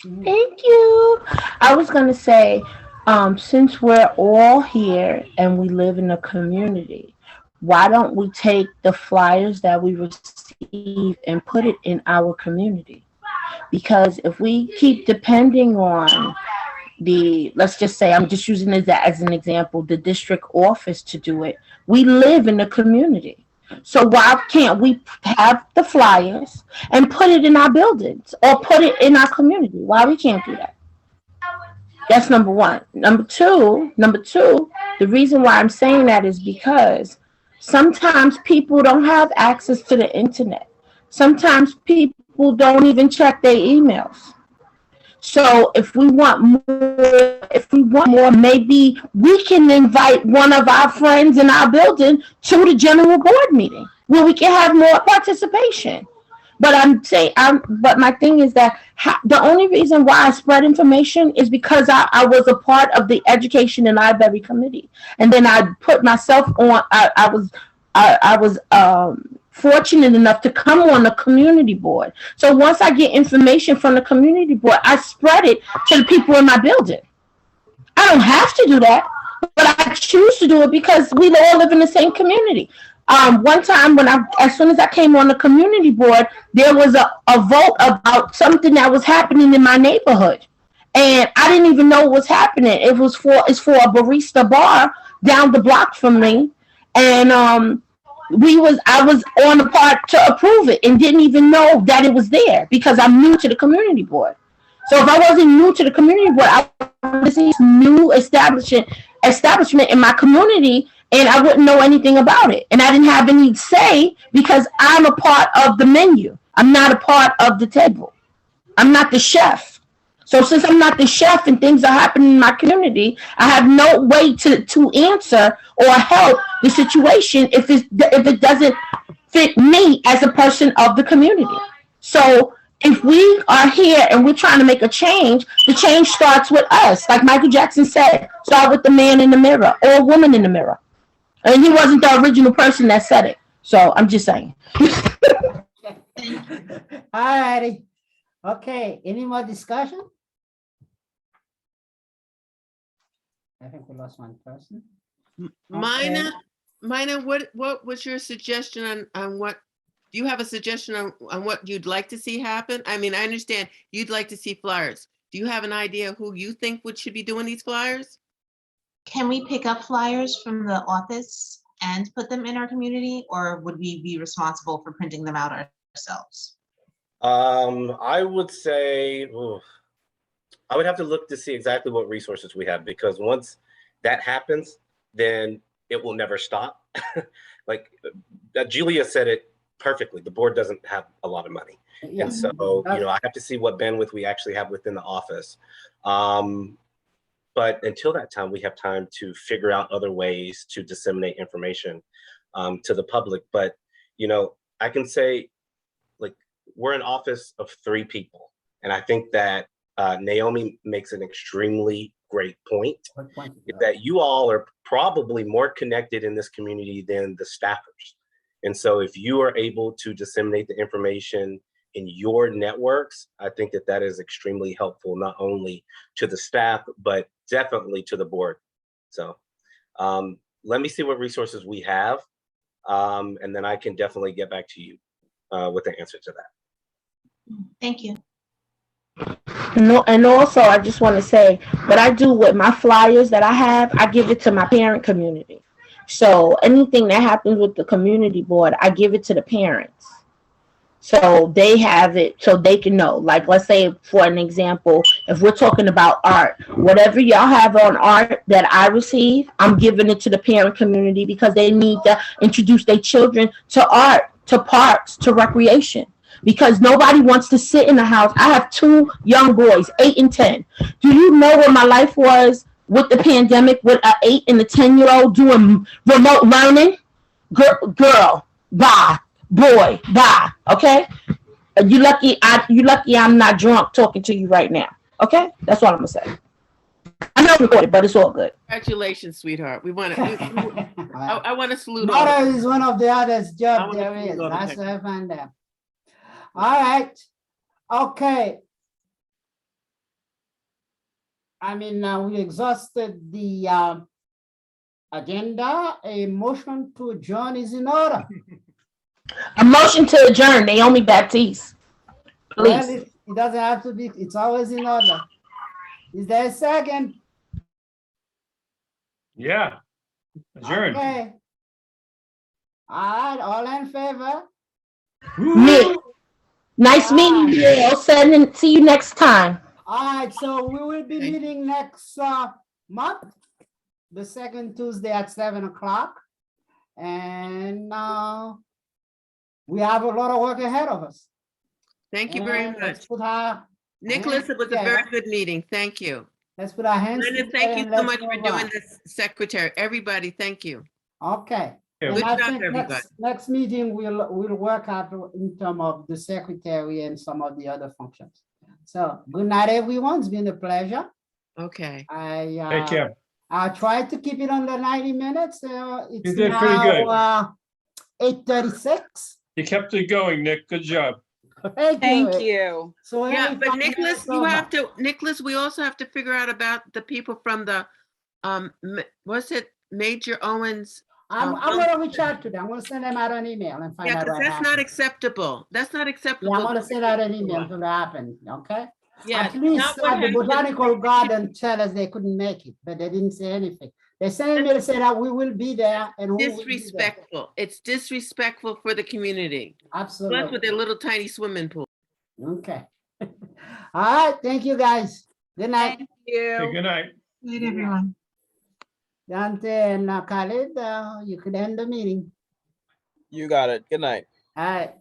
Mhm. Thank you. I was gonna say, since we're all here and we live in a community, why don't we take the flyers that we receive and put it in our community? Because if we keep depending on let's just say, I'm just using it as an example, the district office to do it, we live in the community. So why can't we have the flyers and put it in our buildings or put it in our community? Why we can't do that? That's number one. Number two, the reason why I'm saying that is because sometimes people don't have access to the internet. Sometimes people don't even check their emails. So if we want more, maybe we can invite one of our friends in our building to the general board meeting where we can have more participation. But but my thing is that the only reason why I spread information is because I was a part of the Education and Library Committee, and then I put myself on. I was fortunate enough to come on the community board. So once I get information from the community board, I spread it to the people in my building. I don't have to do that, but I choose to do it because we all live in the same community. One time as soon as I came on the community board, there was a vote about something that was happening in my neighborhood. And I didn't even know what was happening. It's for a barista bar down the block from me. And I was on the part to approve it and didn't even know that it was there because I'm new to the community board. So if I wasn't new to the community board, I would see this new establishment in my community and I wouldn't know anything about it. And I didn't have any say because I'm a part of the menu. I'm not a part of the table. I'm not the chef. So since I'm not the chef and things are happening in my community, I have no way to answer or help the situation if it doesn't fit me as a person of the community. So if we are here and we're trying to make a change, the change starts with us. Like Michael Jackson said, start with the man in the mirror or woman in the mirror. And he wasn't the original person that said it. So I'm just saying. All righty. Okay, any more discussion? I think we lost one person. Mina, what was your suggestion on what, do you have a suggestion on what you'd like to see happen? I mean, I understand you'd like to see flyers. Do you have an idea who you think should be doing these flyers? Can we pick up flyers from the office and put them in our community, or would we be responsible for printing them out ourselves? I would say, I would have to look to see exactly what resources we have, because once that happens, then it will never stop. Like Julia said it perfectly, the board doesn't have a lot of money. Yeah. And so, I have to see what bandwidth we actually have within the office. But until that time, we have time to figure out other ways to disseminate information to the public. But, I can say, like, we're an office of 3 people. And I think that Naomi makes an extremely great point, that you all are probably more connected in this community than the staffers. And so if you are able to disseminate the information in your networks, I think that is extremely helpful, not only to the staff, but definitely to the board. So let me see what resources we have, and then I can definitely get back to you with the answer to that. Thank you. No, and also I just want to say what I do with my flyers that I have, I give it to my parent community. So anything that happens with the community board, I give it to the parents. So they have it so they can know. Like, let's say, for an example, if we're talking about art, whatever y'all have on art that I receive, I'm giving it to the parent community because they need to introduce their children to art, to parks, to recreation. Because nobody wants to sit in the house. I have 2 young boys, 8 and 10. Do you know what my life was with the pandemic with an 8 and a 10-year-old doing remote learning? Girl, bye. Boy, bye. Okay? You lucky I'm not drunk talking to you right now. Okay? That's all I'm gonna say. I know recorded, but it's all good. Congratulations, sweetheart. We want to, I want to salute all. Mother is one of the hardest I job wanna there see is. all the That's pictures. what I find out. All right. Okay. I mean, we exhausted the agenda. A motion to adjourn is in order. A motion to adjourn, Naomi Baptiste. Well, Please. it doesn't have to be, it's always in order. Is there a second? Yeah. Adjourned. Okay. All right, all in favor? Me. Nice meeting you. I'll see you next time. All right, so we will be meeting next month, the second Tuesday at 7 o'clock. And we have a lot of work ahead of us. Thank you very And let's much. put our Nicholas, it was a very good meeting. Thank you. Let's put our hands Linda, together thank you and so let's much for move doing on. this, Secretary. Everybody, thank you. Okay. Yeah. And Good I job, think everybody. next meeting, we'll work out in terms of the secretary and some of the other functions. So good night, everyone. It's been a pleasure. Okay. Take care. I tried to keep it under 90 minutes. It's You did pretty good. now 8:36. You kept it going, Nick. Good job. Thank you. So Yeah, every but 5 Nicholas, minutes you over. have to, Nicholas, we also have to figure out about the people from the, what's it, Major Owens? I'm gonna reach out to them. I'm gonna send them out an email and find Yeah, out because what that's not happened. acceptable. That's not acceptable. Yeah, I'm gonna send out an email to what happened, okay? Yeah, At least not what the happened. botanical garden tell us they couldn't make it, but they didn't say anything. They sent me to say that we will be there and who will be there. Disrespectful. It's disrespectful for the community. Plus with Absolutely. their little tiny swimming pool. Okay. All right, thank you, guys. Good night. Thank you. Okay, good night. Good, everyone. Dante and Khalid, you could end the meeting. You got it. Good night. All right.